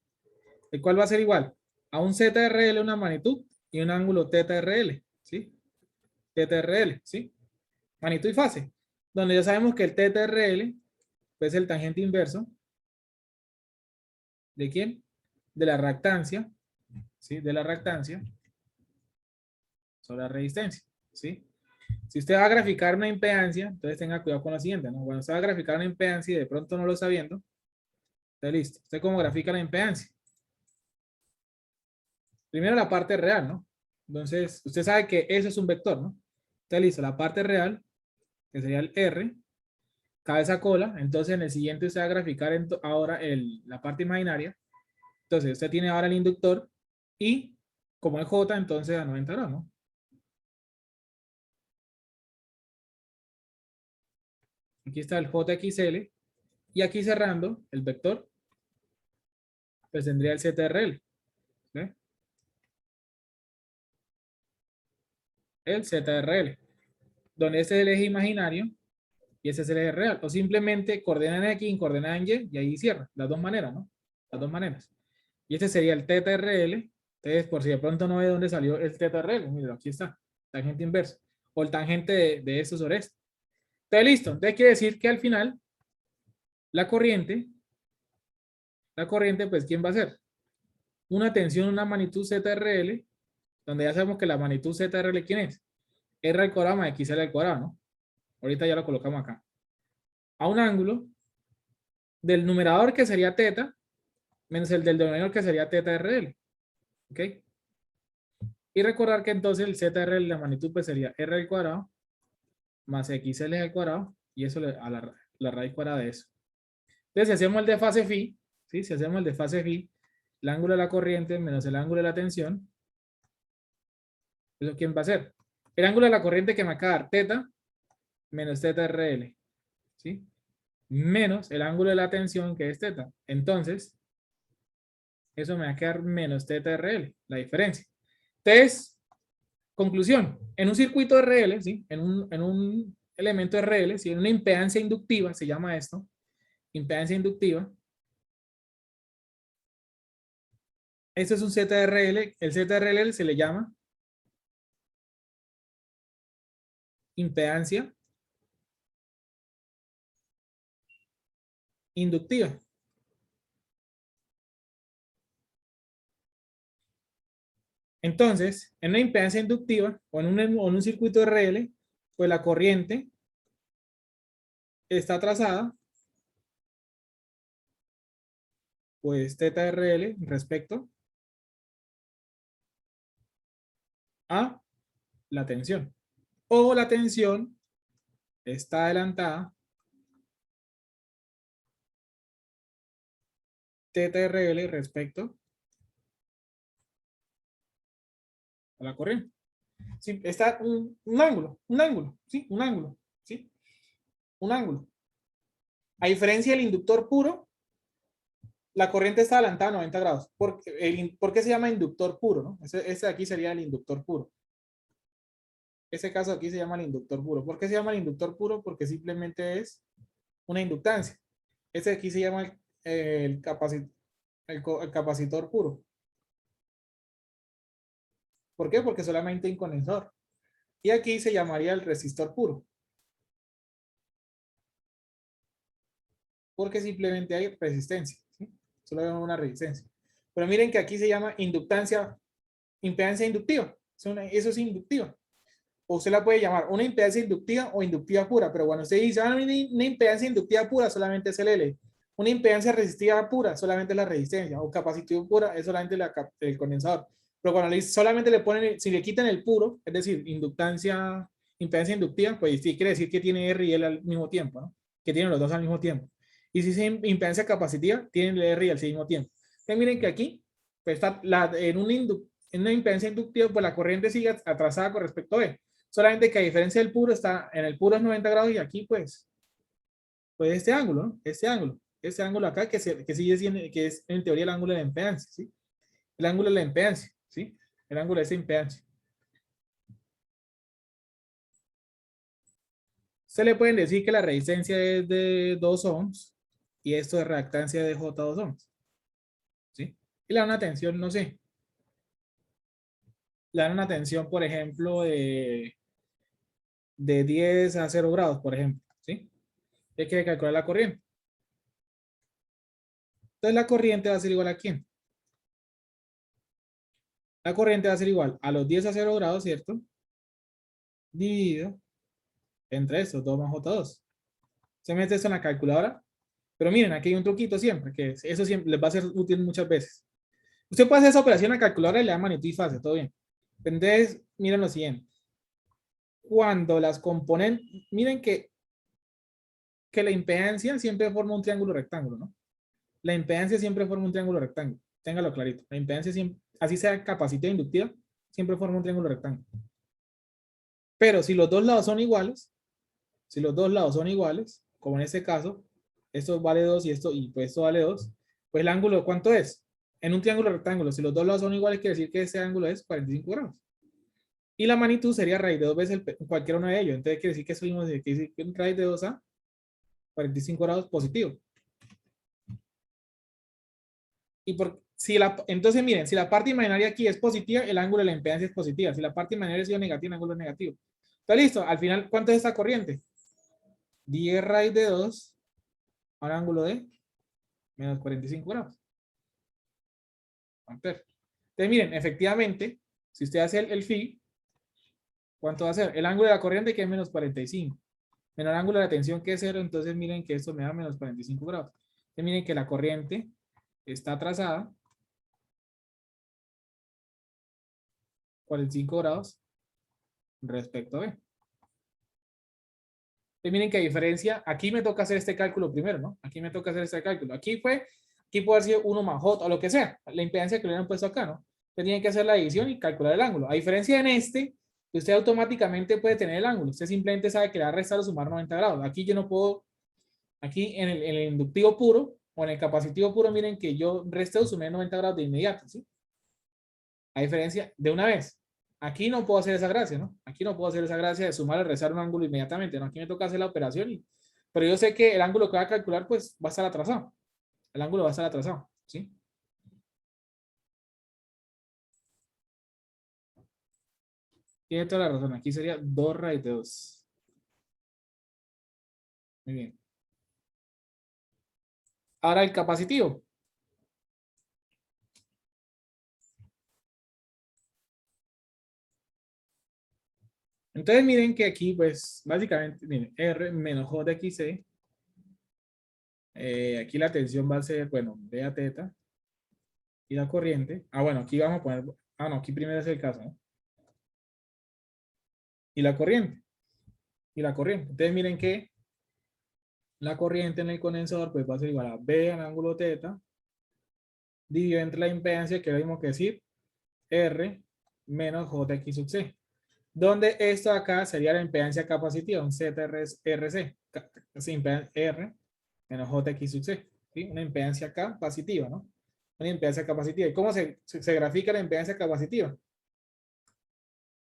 [SPEAKER 1] el cual va a ser igual a un ZRL, una magnitud, y un ángulo TTRL, ¿sí? TTRL, ¿sí? Magnitud y fase, donde ya sabemos que el TTRL es el tangente inverso. ¿De quién? De la reactancia, ¿sí? De la reactancia sobre la resistencia, ¿sí? Si usted va a graficar una impedancia, entonces tenga cuidado con lo siguiente, ¿no? Cuando usted va a graficar una impedancia y de pronto no lo está viendo, está listo. ¿Usted cómo grafica la impedancia? Primero la parte real, ¿no? Entonces, usted sabe que eso es un vector, ¿no? Está listo. La parte real, que sería el R, cabeza cola. Entonces, en el siguiente usted va a graficar ahora la parte imaginaria. Entonces, usted tiene ahora el inductor y como es J, entonces a 90 grados, ¿no? Aquí está el JXL. Y aquí cerrando el vector, pues tendría el ZRL. ¿Sí? El ZRL. Donde este es el eje imaginario y ese es el eje real. O simplemente coordenan aquí, coordenan en Y ahí cierra. Las dos maneras, ¿no? Las dos maneras. Y este sería el TTRL. Entonces, por si de pronto no ve dónde salió el TTRL, mira, aquí está. Tangente inverso. O el tangente de esto sobre esto. Entonces, listo. Entonces, quiere decir que al final, la corriente, pues, ¿quién va a ser? Una tensión, una magnitud ZRL, donde ya sabemos que la magnitud ZRL, ¿quién es? R al cuadrado más XL al cuadrado, ¿no? Ahorita ya lo colocamos acá. A un ángulo del numerador que sería teta, menos el del denominador que sería TTRL. ¿Ok? Y recordar que entonces el ZRL, la magnitud, pues sería R al cuadrado más XL al cuadrado, y eso a la raíz cuadrada de eso. Entonces, si hacemos el de fase phi, ¿sí? Si hacemos el de fase phi, el ángulo de la corriente menos el ángulo de la tensión, ¿eso quién va a ser? El ángulo de la corriente que me acaba de dar, teta, menos TTRL, ¿sí? Menos el ángulo de la tensión que es teta. Entonces, eso me va a quedar menos TTRL, la diferencia. Entonces, Conclusión, en un circuito RL, ¿sí? En un elemento RL, ¿sí? En una impedancia inductiva, se llama esto, impedancia inductiva. Este es un ZRL, el ZRL se le llama impedancia inductiva. Entonces, en una impedancia inductiva o en un circuito RL, pues la corriente está trazada, pues TRL respecto a la tensión. O la tensión está adelantada TRL respecto a la corriente. Sí, está un ángulo, ¿sí? Un ángulo, ¿sí? Un ángulo. A diferencia del inductor puro, la corriente está adelantada a 90 grados. ¿Por qué se llama inductor puro? ¿No? Ese de aquí sería el inductor puro. Ese caso aquí se llama el inductor puro. ¿Por qué se llama el inductor puro? Porque simplemente es una inductancia. Este de aquí se llama el capacitor puro. ¿Por qué? Porque solamente hay un condensador. Y aquí se llamaría el resistor puro. Porque simplemente hay resistencia, ¿sí? Solo hay una resistencia. Pero miren que aquí se llama inductancia, impedancia inductiva. Eso es inductiva. O usted la puede llamar una impedancia inductiva o inductiva pura. Pero bueno, usted dice, una impedancia inductiva pura solamente es el L. Una impedancia resistiva pura solamente es la resistencia. O capacitiva pura es solamente el condensador. Pero cuando solamente le ponen, si le quitan el puro, es decir, impedancia inductiva, pues sí quiere decir que tiene R y L al mismo tiempo, ¿no? Que tienen los dos al mismo tiempo. Y si es impedancia capacitiva, tienen el R y L al mismo tiempo. Entonces miren que aquí, pues está en una impedancia inductiva, pues la corriente sigue atrasada con respecto a E. Solamente que a diferencia del puro, en el puro es 90 grados y aquí pues este ángulo, ¿no? Este ángulo acá que sigue siendo, que es en teoría el ángulo de la impedancia, ¿sí? El ángulo de la impedancia, ¿sí? El ángulo de esa impedancia. Se le pueden decir que la resistencia es de 2 ohms y esto de reactancia de J2 ohms, ¿sí? Y le dan una tensión, no sé. Le dan una tensión, por ejemplo, de 10 a 0 grados, por ejemplo, ¿sí? Hay que calcular la corriente. Entonces la corriente va a ser igual a ¿quién? La corriente va a ser igual a los 10 a 0 grados, ¿cierto? Dividido entre estos 2 más J2. Se mete eso en la calculadora. Pero miren, aquí hay un truquito siempre, que eso siempre les va a ser útil muchas veces. Usted puede hacer esa operación en la calculadora y le da magnitud y fase, todo bien. Entonces, miren lo siguiente. Cuando las componentes, miren que la impedancia siempre forma un triángulo rectángulo, ¿no? La impedancia siempre forma un triángulo rectángulo. Téngalo clarito. La impedancia siempre, así sea capacitiva inductiva, siempre forma un triángulo rectángulo. Pero si los dos lados son iguales, como en este caso, esto vale 2 y pues esto vale 2, pues el ángulo, ¿cuánto es? En un triángulo rectángulo, si los dos lados son iguales, quiere decir que ese ángulo es 45 grados. Y la magnitud sería raíz de 2 veces cualquiera uno de ellos. Entonces quiere decir que eso mismo quiere decir que raíz de 2 a 45 grados positivo. Entonces miren, si la parte imaginaria aquí es positiva, el ángulo de la impedancia es positiva. Si la parte imaginaria es negativa, el ángulo es negativo. Está listo. Al final, ¿cuánto es esta corriente? 10 raíz de 2 a un ángulo de menos 45 grados. Entonces miren, efectivamente, si usted hace el phi, ¿cuánto va a ser? El ángulo de la corriente que es menos 45. Menos el ángulo de la tensión que es 0, entonces miren que esto me da menos 45 grados. Entonces miren que la corriente está trazada 45 grados respecto a B. Entonces miren que diferencia, aquí me toca hacer este cálculo primero, ¿no? Aquí me toca hacer este cálculo. Aquí puede haber sido 1 más J o lo que sea, la impedancia que le hubieran puesto acá, ¿no? Usted tiene que hacer la división y calcular el ángulo. A diferencia en este, usted automáticamente puede tener el ángulo. Usted simplemente sabe que le va a restar o sumar 90 grados. Aquí yo no puedo, aquí en el inductivo puro o en el capacitivo puro, miren que yo resté o sumé 90 grados de inmediato, ¿sí? A diferencia de una vez. Aquí no puedo hacer esa gracia, ¿no? Aquí no puedo hacer esa gracia de sumar y restar un ángulo inmediatamente, ¿no? Aquí me toca hacer la operación, pero yo sé que el ángulo que voy a calcular, pues, va a estar atrasado. El ángulo va a estar atrasado, ¿sí? Tiene toda la razón. Aquí sería 2 raíz de 2. Muy bien. Ahora el capacitivo. Entonces miren que aquí, pues, básicamente, miren, R menos J de XC. Aquí la tensión va a ser, bueno, B a teta. Y la corriente. Ah, bueno, aquí vamos a poner, ah, no, aquí primero es el caso, ¿no? Y la corriente. Y la corriente. Entonces miren que la corriente en el condensador, pues va a ser igual a B al ángulo teta, dividido entre la impedancia, que tenemos que decir, R menos JX sub C. Donde esto acá sería la impedancia capacitiva, un ZRC, R menos JX sub C, ¿sí? Una impedancia capacitiva, ¿no? Una impedancia capacitiva. ¿Y cómo se grafica la impedancia capacitiva?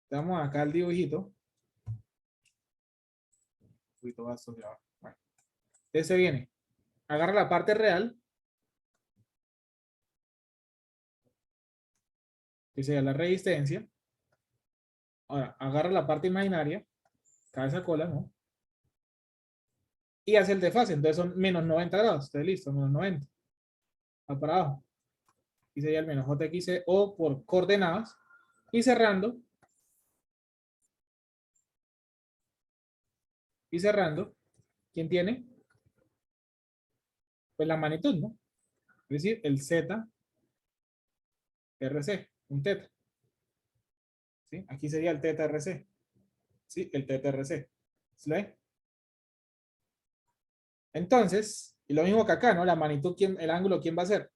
[SPEAKER 1] Damos acá el dibujito. Un poquito más asociado. Bueno. Entonces se viene, agarra la parte real, que sería la resistencia. Ahora, agarra la parte imaginaria, cabeza cola, ¿no? Y hace el desfase, entonces son menos 90 grados. Entonces listo, menos 90. Va para abajo. Y sería el menos JX o por coordenadas. Y cerrando. Y cerrando. ¿Quién tiene? Pues la magnitud, ¿no? Es decir, el Z RC, un teta. ¿Sí? Aquí sería el teta RC. ¿Sí? El teta RC. ¿Sí lo ve? Entonces, y lo mismo que acá, ¿no? La magnitud, el ángulo, ¿quién va a ser?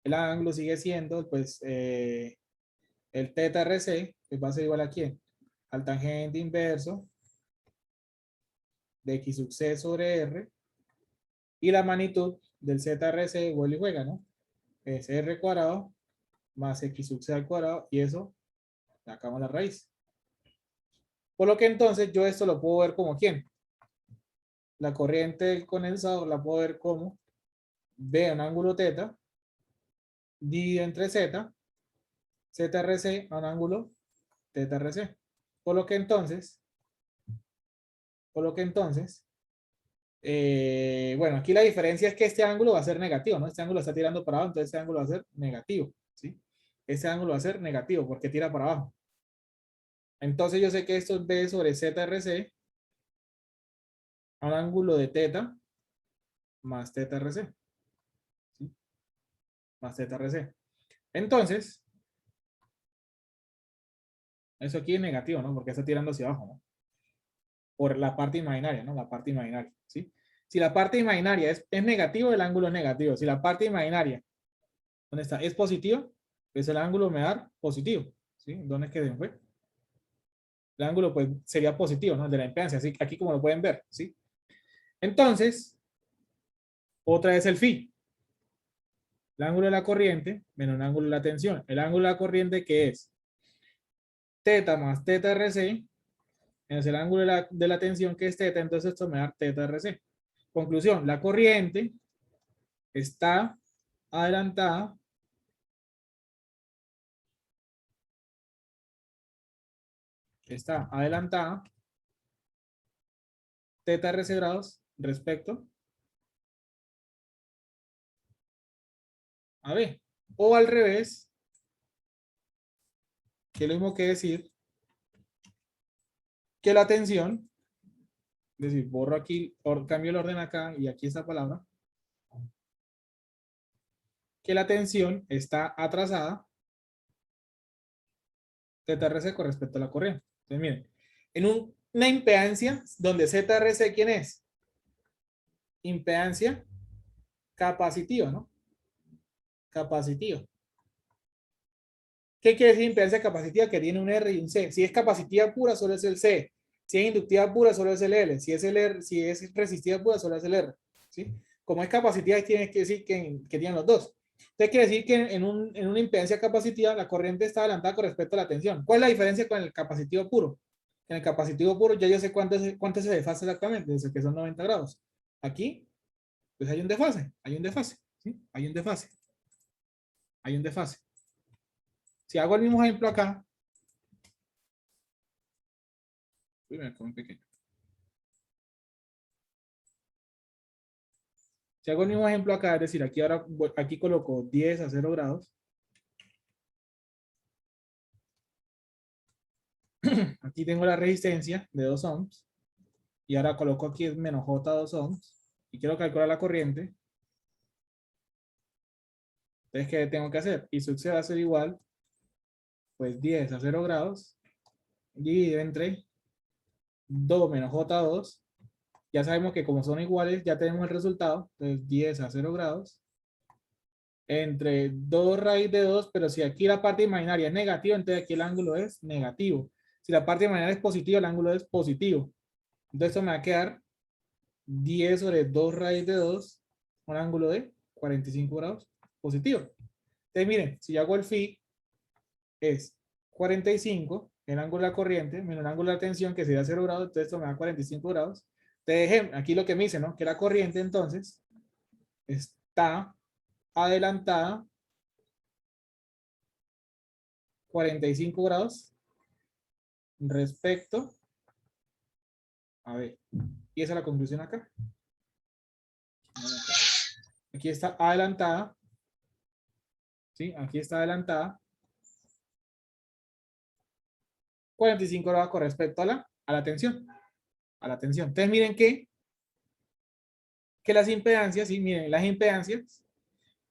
[SPEAKER 1] El ángulo sigue siendo, pues, el teta RC, pues va a ser igual a quién? Al tangente inverso de X sub C sobre R. Y la magnitud del ZRC vuelve y juega, ¿no? Es R cuadrado más X sub C al cuadrado. Y eso, sacamos la raíz. Por lo que entonces yo esto lo puedo ver como ¿quién? La corriente del condensador la puedo ver como B un ángulo teta dividido entre Z, ZRC a un ángulo teta RC. Por lo que entonces, bueno, aquí la diferencia es que este ángulo va a ser negativo, ¿no? Este ángulo está tirando para abajo, entonces este ángulo va a ser negativo, ¿sí? Este ángulo va a ser negativo porque tira para abajo. Entonces yo sé que esto es B sobre ZRC a un ángulo de teta más teta RC, ¿sí? Más teta RC. Entonces, eso aquí es negativo, ¿no? Porque está tirando hacia abajo, ¿no? Por la parte imaginaria, ¿no? La parte imaginaria, ¿sí? Si la parte imaginaria es negativo, el ángulo es negativo. Si la parte imaginaria, ¿dónde está? Es positivo, pues el ángulo me da positivo, ¿sí? ¿Dónde es que se fue? El ángulo, pues, sería positivo, ¿no? De la impedancia, así aquí como lo pueden ver, ¿sí? Entonces, otra vez el phi. El ángulo de la corriente menos el ángulo de la tensión. El ángulo de la corriente, ¿qué es? Teta más teta RC, menos el ángulo de la tensión, que es teta, entonces esto me da teta RC. Conclusión, la corriente está adelantada teta RC grados respecto a B. O al revés, que es lo mismo que decir que la tensión, es decir, borro aquí, cambio el orden acá y aquí esta palabra, que la tensión está atrasada teta RC con respecto a la corriente. Entonces, miren, en una impedancia donde ZRC, ¿quién es? Impedancia capacitiva, ¿no? Capacitiva. ¿Qué quiere decir impedancia capacitiva? Que tiene un R y un C. Si es capacitiva pura, solo es el C. Si es inductiva pura, solo es el L. Si es resistiva pura, solo es el R. ¿Sí? Como es capacitiva, tiene que decir que tienen los dos. Entonces quiere decir que en una impedancia capacitiva la corriente está adelantada con respecto a la tensión. ¿Cuál es la diferencia con el capacitivo puro? En el capacitivo puro ya yo sé cuánto se desfase exactamente, desde que son 90 grados. Aquí, pues hay un desfase, ¿sí? Hay un desfase. Hay un desfase. Si hago el mismo ejemplo acá, uy, me quedó muy pequeño. Si hago el mismo ejemplo acá, es decir, aquí ahora aquí coloco 10 a 0 grados. Aquí tengo la resistencia de 2 ohms. Y ahora coloco aquí menos J 2 ohms. Y quiero calcular la corriente. Entonces, ¿qué tengo que hacer? Y sub se va a ser igual, pues 10 a 0 grados, dividido entre 2 menos J2. Ya sabemos que como son iguales, ya tenemos el resultado. Entonces, 10 a 0 grados. Entre 2 raíz de 2, pero si aquí la parte imaginaria es negativa, entonces aquí el ángulo es negativo. Si la parte imaginaria es positiva, el ángulo es positivo. Entonces, esto me va a quedar 10 sobre 2 raíz de 2, un ángulo de 45 grados positivo. Entonces, miren, si yo hago el phi, es 45, el ángulo de la corriente, menos el ángulo de la tensión, que sería 0 grados, entonces esto me da 45 grados. Entonces, aquí lo que me dice, ¿no? Que la corriente, entonces, está adelantada 45 grados respecto, a ver, y esa es la conclusión acá. Aquí está adelantada, ¿sí? Aquí está adelantada 45 grados con respecto a la tensión. A la tensión. Entonces miren que las impedancias, sí, miren, las impedancias,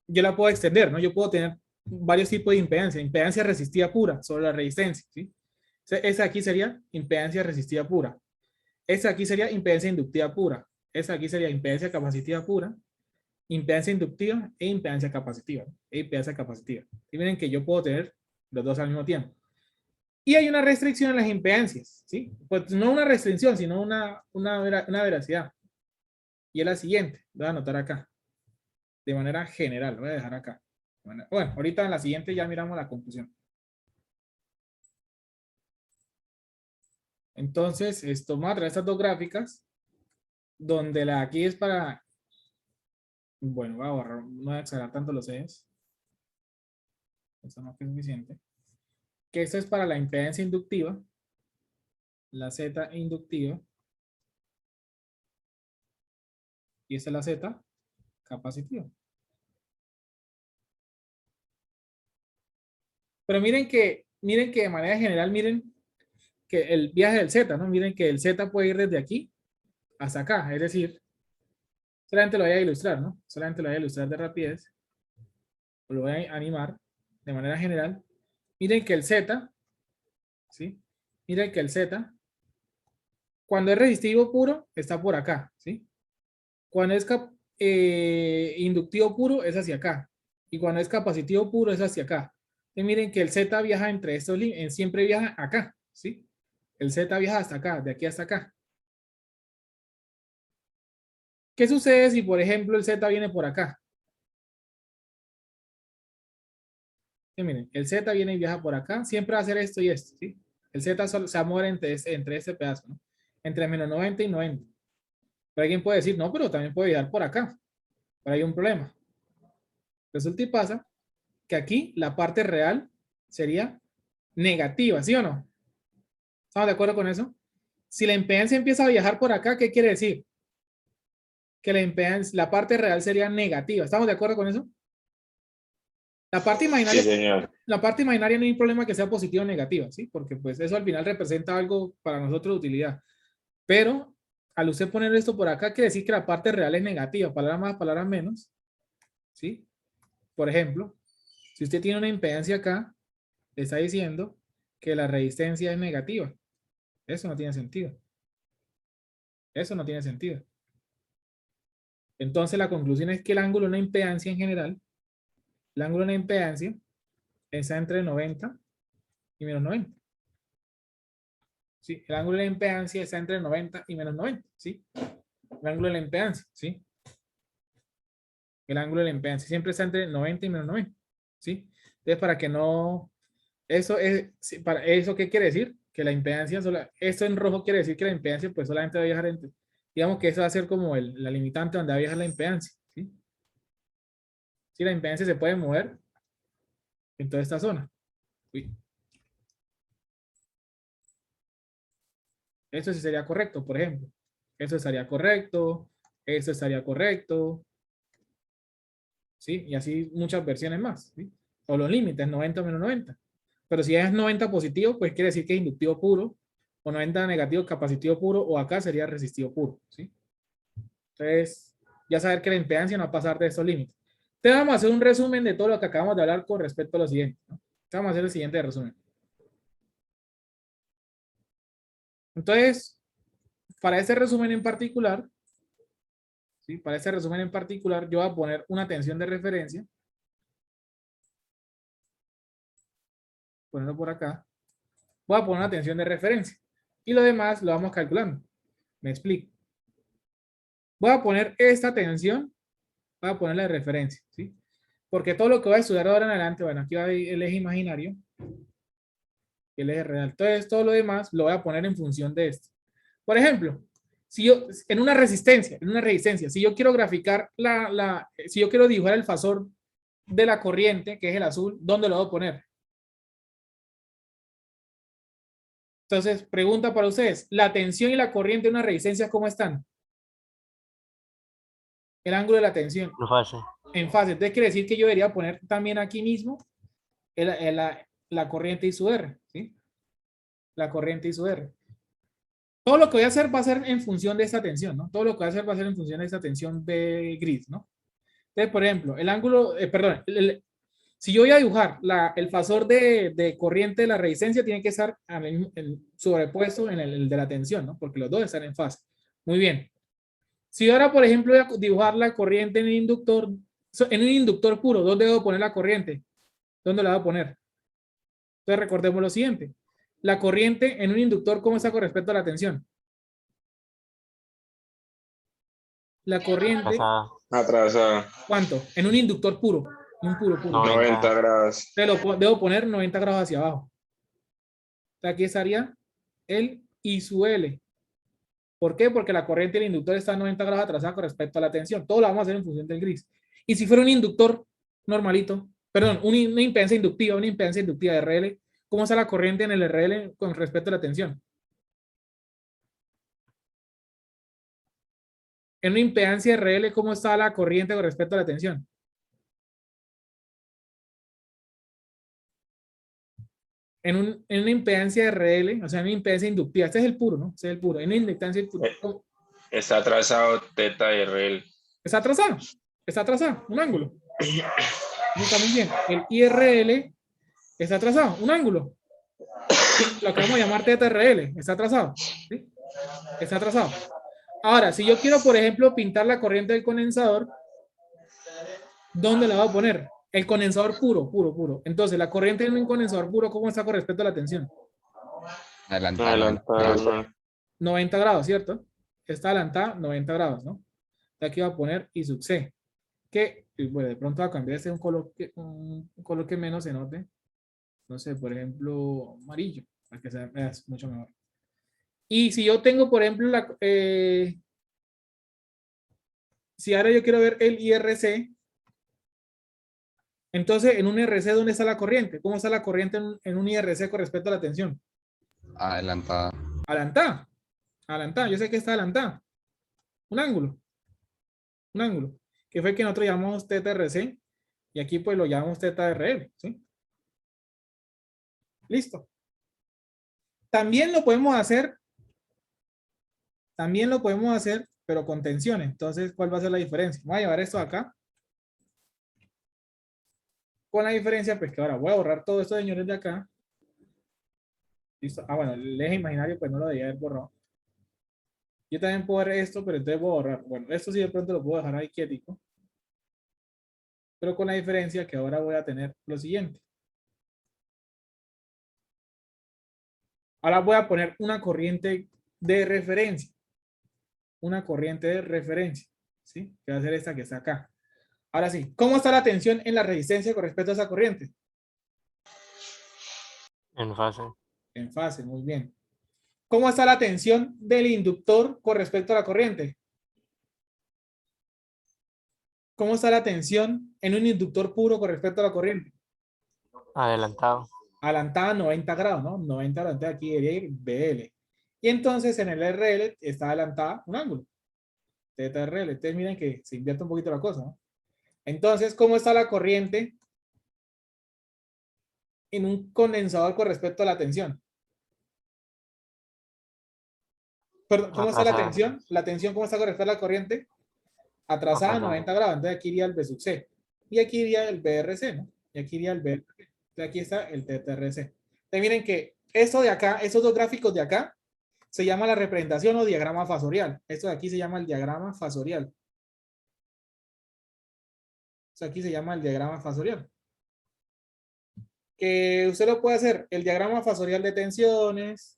[SPEAKER 1] yo la puedo extender, ¿no? Yo puedo tener varios tipos de impedancia. Impedancia resistida pura sobre la resistencia, ¿sí? Esa aquí sería impedancia resistida pura. Esa aquí sería impedancia inductiva pura. Esa aquí sería impedancia capacitiva pura, impedancia inductiva e impedancia capacitiva. E impedancia capacitiva. Y miren que yo puedo tener los dos al mismo tiempo. Y hay una restricción en las impedancias, ¿sí? Pues no una restricción, sino una veracidad. Y es la siguiente, voy a anotar acá. De manera general, lo voy a dejar acá. Bueno, ahorita en la siguiente ya miramos la conclusión. Entonces, esto vamos a traer estas dos gráficas, donde la aquí es para, bueno, voy a borrar, no voy a exagerar tanto los ejes. Eso no es suficiente. Que esto es para la impedancia inductiva, la Z inductiva, y esta es la Z capacitiva. Pero miren que de manera general, miren que el viaje del Z, ¿no? Miren que el Z puede ir desde aquí hasta acá, es decir, solamente lo voy a ilustrar, ¿no? Solamente lo voy a ilustrar de rapidez, o lo voy a animar de manera general. Miren que el Z, ¿sí? Miren que el Z, cuando es resistivo puro, está por acá, ¿sí? Cuando es inductivo puro, es hacia acá. Y cuando es capacitivo puro, es hacia acá. Y miren que el Z viaja entre estos límites, siempre viaja acá, ¿sí? El Z viaja hasta acá, de aquí hasta acá. ¿Qué sucede si, por ejemplo, el Z viene por acá? Sí, miren, el Z viene y viaja por acá, siempre va a hacer esto y esto, ¿sí? El Z se va a mover entre este pedazo, ¿no? Entre menos 90 y 90. Pero alguien puede decir, no, pero también puede viajar por acá. Pero hay un problema. Resulta y pasa que aquí la parte real sería negativa, ¿sí o no? ¿Estamos de acuerdo con eso? Si la impedancia empieza a viajar por acá, ¿qué quiere decir? Que la impedancia, la parte real sería negativa. ¿Estamos de acuerdo con eso? La parte imaginaria,
[SPEAKER 2] Sí, señor.
[SPEAKER 1] la parte imaginaria no hay problema que sea positiva o negativa, ¿sí? Porque pues eso al final representa algo para nosotros de utilidad. Pero al usted poner esto por acá, quiere decir que la parte real es negativa, palabras más, palabras menos, ¿sí? Por ejemplo, si usted tiene una impedancia acá, le está diciendo que la resistencia es negativa. Eso no tiene sentido. Eso no tiene sentido. Entonces la conclusión es que el ángulo de una impedancia en general, el ángulo de una impedancia está entre 90 y menos 90. ¿Sí? El ángulo de la impedancia está entre 90 y menos 90. ¿Sí? El ángulo de la impedancia. ¿Sí? El ángulo de la impedancia siempre está entre 90 y menos 90. ¿Sí? Entonces, para que no... Eso es... Para ¿eso qué quiere decir? Que la impedancia sola... Esto en rojo quiere decir que la impedancia pues solamente va a viajar entre... Digamos que eso va a ser como la limitante donde va a viajar la impedancia. ¿Sí? Si la impedancia se puede mover en toda esta zona. Uy. Eso sí sería correcto, por ejemplo. Eso estaría correcto. Eso estaría correcto. ¿Sí? Y así muchas versiones más. ¿Sí? O los límites, 90 menos 90. Pero si es 90 positivo, pues quiere decir que es inductivo puro. O 90 negativo, capacitivo puro. O acá sería resistivo puro. ¿Sí? Entonces, ya saber que la impedancia no va a pasar de estos límites. Entonces vamos a hacer un resumen de todo lo que acabamos de hablar con respecto a lo siguiente, ¿no? Vamos a hacer el siguiente resumen. Entonces, para ese resumen en particular, ¿sí? Para ese resumen en particular, yo voy a poner una tensión de referencia. Ponerlo por acá. Voy a poner una tensión de referencia. Y lo demás lo vamos calculando. Me explico. Voy a poner esta tensión, voy a ponerla de referencia, ¿sí? Porque todo lo que voy a estudiar ahora en adelante, bueno, aquí va el eje imaginario, el eje real. Entonces, todo lo demás lo voy a poner en función de esto. Por ejemplo, si yo, en una resistencia, si yo quiero graficar si yo quiero dibujar el fasor de la corriente, que es el azul, ¿dónde lo voy a poner? Entonces, pregunta para ustedes, ¿la tensión y la corriente de una resistencia cómo están? El ángulo de la tensión.
[SPEAKER 2] En fase.
[SPEAKER 1] En fase. Entonces, quiere decir que yo debería poner también aquí mismo la corriente y su R, ¿sí? La corriente y su R. Todo lo que voy a hacer va a ser en función de esta tensión, ¿no? Todo lo que voy a hacer va a ser en función de esta tensión B gris, ¿no? Entonces, por ejemplo, el ángulo, perdón, si yo voy a dibujar el fasor de corriente de la resistencia, tiene que estar sobrepuesto en el de la tensión, ¿no? Porque los dos están en fase. Muy bien. Si ahora, por ejemplo, voy a dibujar la corriente en un inductor puro, ¿dónde debo poner la corriente? ¿Dónde la voy a poner? Entonces, recordemos lo siguiente. La corriente en un inductor, ¿cómo está con respecto a la tensión? La corriente,
[SPEAKER 2] Pasada.
[SPEAKER 5] Atrasada.
[SPEAKER 1] ¿cuánto? En un inductor puro. Un puro.
[SPEAKER 5] 90 grados.
[SPEAKER 1] Debo poner 90 grados hacia abajo. Aquí estaría el I su L. ¿Por qué? Porque la corriente del inductor está a 90 grados atrasada con respecto a la tensión. Todo lo vamos a hacer en función del gris. Y si fuera un inductor normalito, perdón, una impedancia inductiva de RL, ¿cómo está la corriente en el RL con respecto a la tensión? En una impedancia RL, ¿cómo está la corriente con respecto a la tensión? En una impedancia RL, o sea, en una impedancia inductiva, este es el puro, ¿no? Este es el puro. En una impedancia
[SPEAKER 5] Está atrasado teta RL.
[SPEAKER 1] está atrasado, un ángulo. Está muy bien. El IRL está atrasado, un ángulo. Lo que vamos a llamar teta RL, está atrasado. ¿Sí? Está atrasado. Ahora, si yo quiero, por ejemplo, pintar la corriente del condensador, ¿dónde la voy a poner? El condensador puro. Entonces, la corriente en un condensador puro, ¿cómo está con respecto a la tensión?
[SPEAKER 3] Adelantada.
[SPEAKER 1] 90 grados, ¿cierto? Está adelantada 90 grados, ¿no? Aquí voy a poner I sub C. Que, bueno, de pronto va a cambiar este un color que menos se note. No sé, por ejemplo, amarillo, para que sea mucho mejor. Y si yo tengo, por ejemplo, si ahora yo quiero ver el IRC, entonces en un IRC, ¿dónde está la corriente? ¿Cómo está la corriente en un IRC con respecto a la tensión?
[SPEAKER 3] Adelantada.
[SPEAKER 1] Adelantada, yo sé que está adelantada. Un ángulo. Que fue que nosotros llamamos teta RC y aquí pues lo llamamos teta RL, ¿sí? Listo. También lo podemos hacer, pero con tensiones. Entonces, ¿cuál va a ser la diferencia? Voy a llevar esto acá. Con la diferencia, pues que ahora voy a borrar todo esto, señores, de acá. Listo. Bueno, el eje imaginario, pues no lo debía haber borrado. Yo también puedo ver esto, pero entonces voy a borrar. Bueno, esto sí de pronto lo puedo dejar ahí quietico. Pero con la diferencia que ahora voy a tener lo siguiente. Ahora voy a poner una corriente de referencia. ¿Sí? Que va a ser esta que está acá. Ahora sí, ¿cómo está la tensión en la resistencia con respecto a esa corriente?
[SPEAKER 2] En fase.
[SPEAKER 1] En fase, muy bien. ¿Cómo está la tensión del inductor con respecto a la corriente? ¿Cómo está la tensión en un inductor puro con respecto a la corriente?
[SPEAKER 2] Adelantado.
[SPEAKER 1] Adelantada 90 grados, ¿no? 90 grados, entonces aquí debería ir BL. Y entonces en el RL está adelantada un ángulo. TTRL. Entonces miren que se invierte un poquito la cosa, ¿no? Entonces, ¿cómo está la corriente en un condensador con respecto a la tensión? Perdón, ¿cómo está la
[SPEAKER 2] Atrasada.
[SPEAKER 1] tensión? La tensión, ¿cómo está con respecto a la corriente? Atrasada a
[SPEAKER 2] Atrasada.
[SPEAKER 1] 90 grados. Entonces aquí iría el B sub C. Y aquí iría el BRC, ¿no? Y aquí iría el BRC. Entonces aquí está el TTRC. Entonces miren que esto de acá, estos dos gráficos de acá, se llama la representación o diagrama fasorial. Esto de aquí se llama el diagrama fasorial. Esto aquí se llama el diagrama fasorial. Que usted lo puede hacer, el diagrama fasorial de tensiones,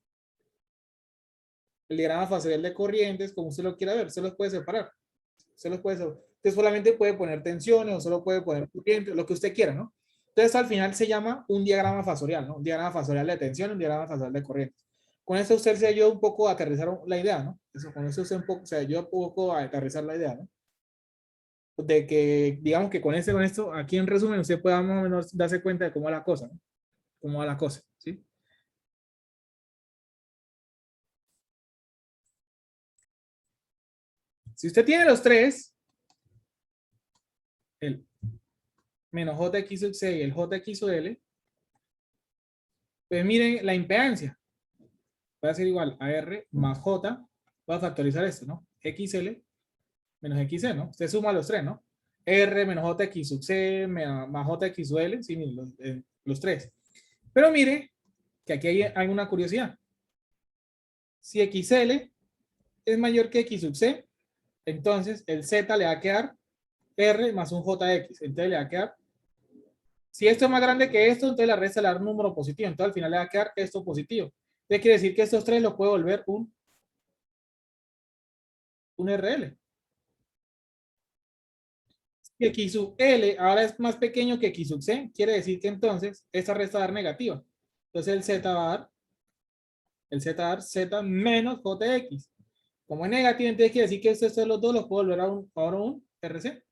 [SPEAKER 1] el diagrama fasorial de corrientes, como usted lo quiera ver, usted los puede separar. Usted los puede separar. Usted solamente puede poner tensiones o solo puede poner corrientes, lo que usted quiera, ¿no? Entonces al final se llama un diagrama fasorial, ¿no? Un diagrama fasorial de tensión, un diagrama fasorial de corrientes. Con eso usted se ayuda un poco a aterrizar la idea, ¿no? Eso, con eso usted un poco, se ayuda un poco a aterrizar la idea, ¿no? De que, digamos que con esto, aquí en resumen, usted pueda más o menos darse cuenta de cómo va la cosa, ¿no? Cómo va la cosa, ¿sí? Si usted tiene los tres, el menos JX sub C y el JX sub L, pues miren la impedancia. Va a ser igual a R más J. Voy a factorizar esto, ¿no? XL menos XC, ¿no? Usted suma los tres, ¿no? R menos JX sub C más JX sub L, sí, miren, los tres. Pero mire que aquí hay una curiosidad. Si XL es mayor que X sub C, entonces el Z le va a quedar R más un JX. Entonces le va a quedar, si esto es más grande que esto, entonces la resta le da un número positivo. Entonces al final le va a quedar esto positivo. Entonces quiere decir que estos tres los puede volver un RL. Si X sub L ahora es más pequeño que X sub C, quiere decir que entonces esta resta va a dar negativa. Entonces el Z va a dar Z menos JX. Como es negativo, entonces quiere decir que estos los dos los puedo volver ahora un RC.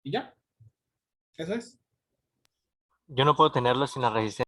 [SPEAKER 1] Y ya. Eso es.
[SPEAKER 2] Yo no puedo tenerlo sin la resistencia.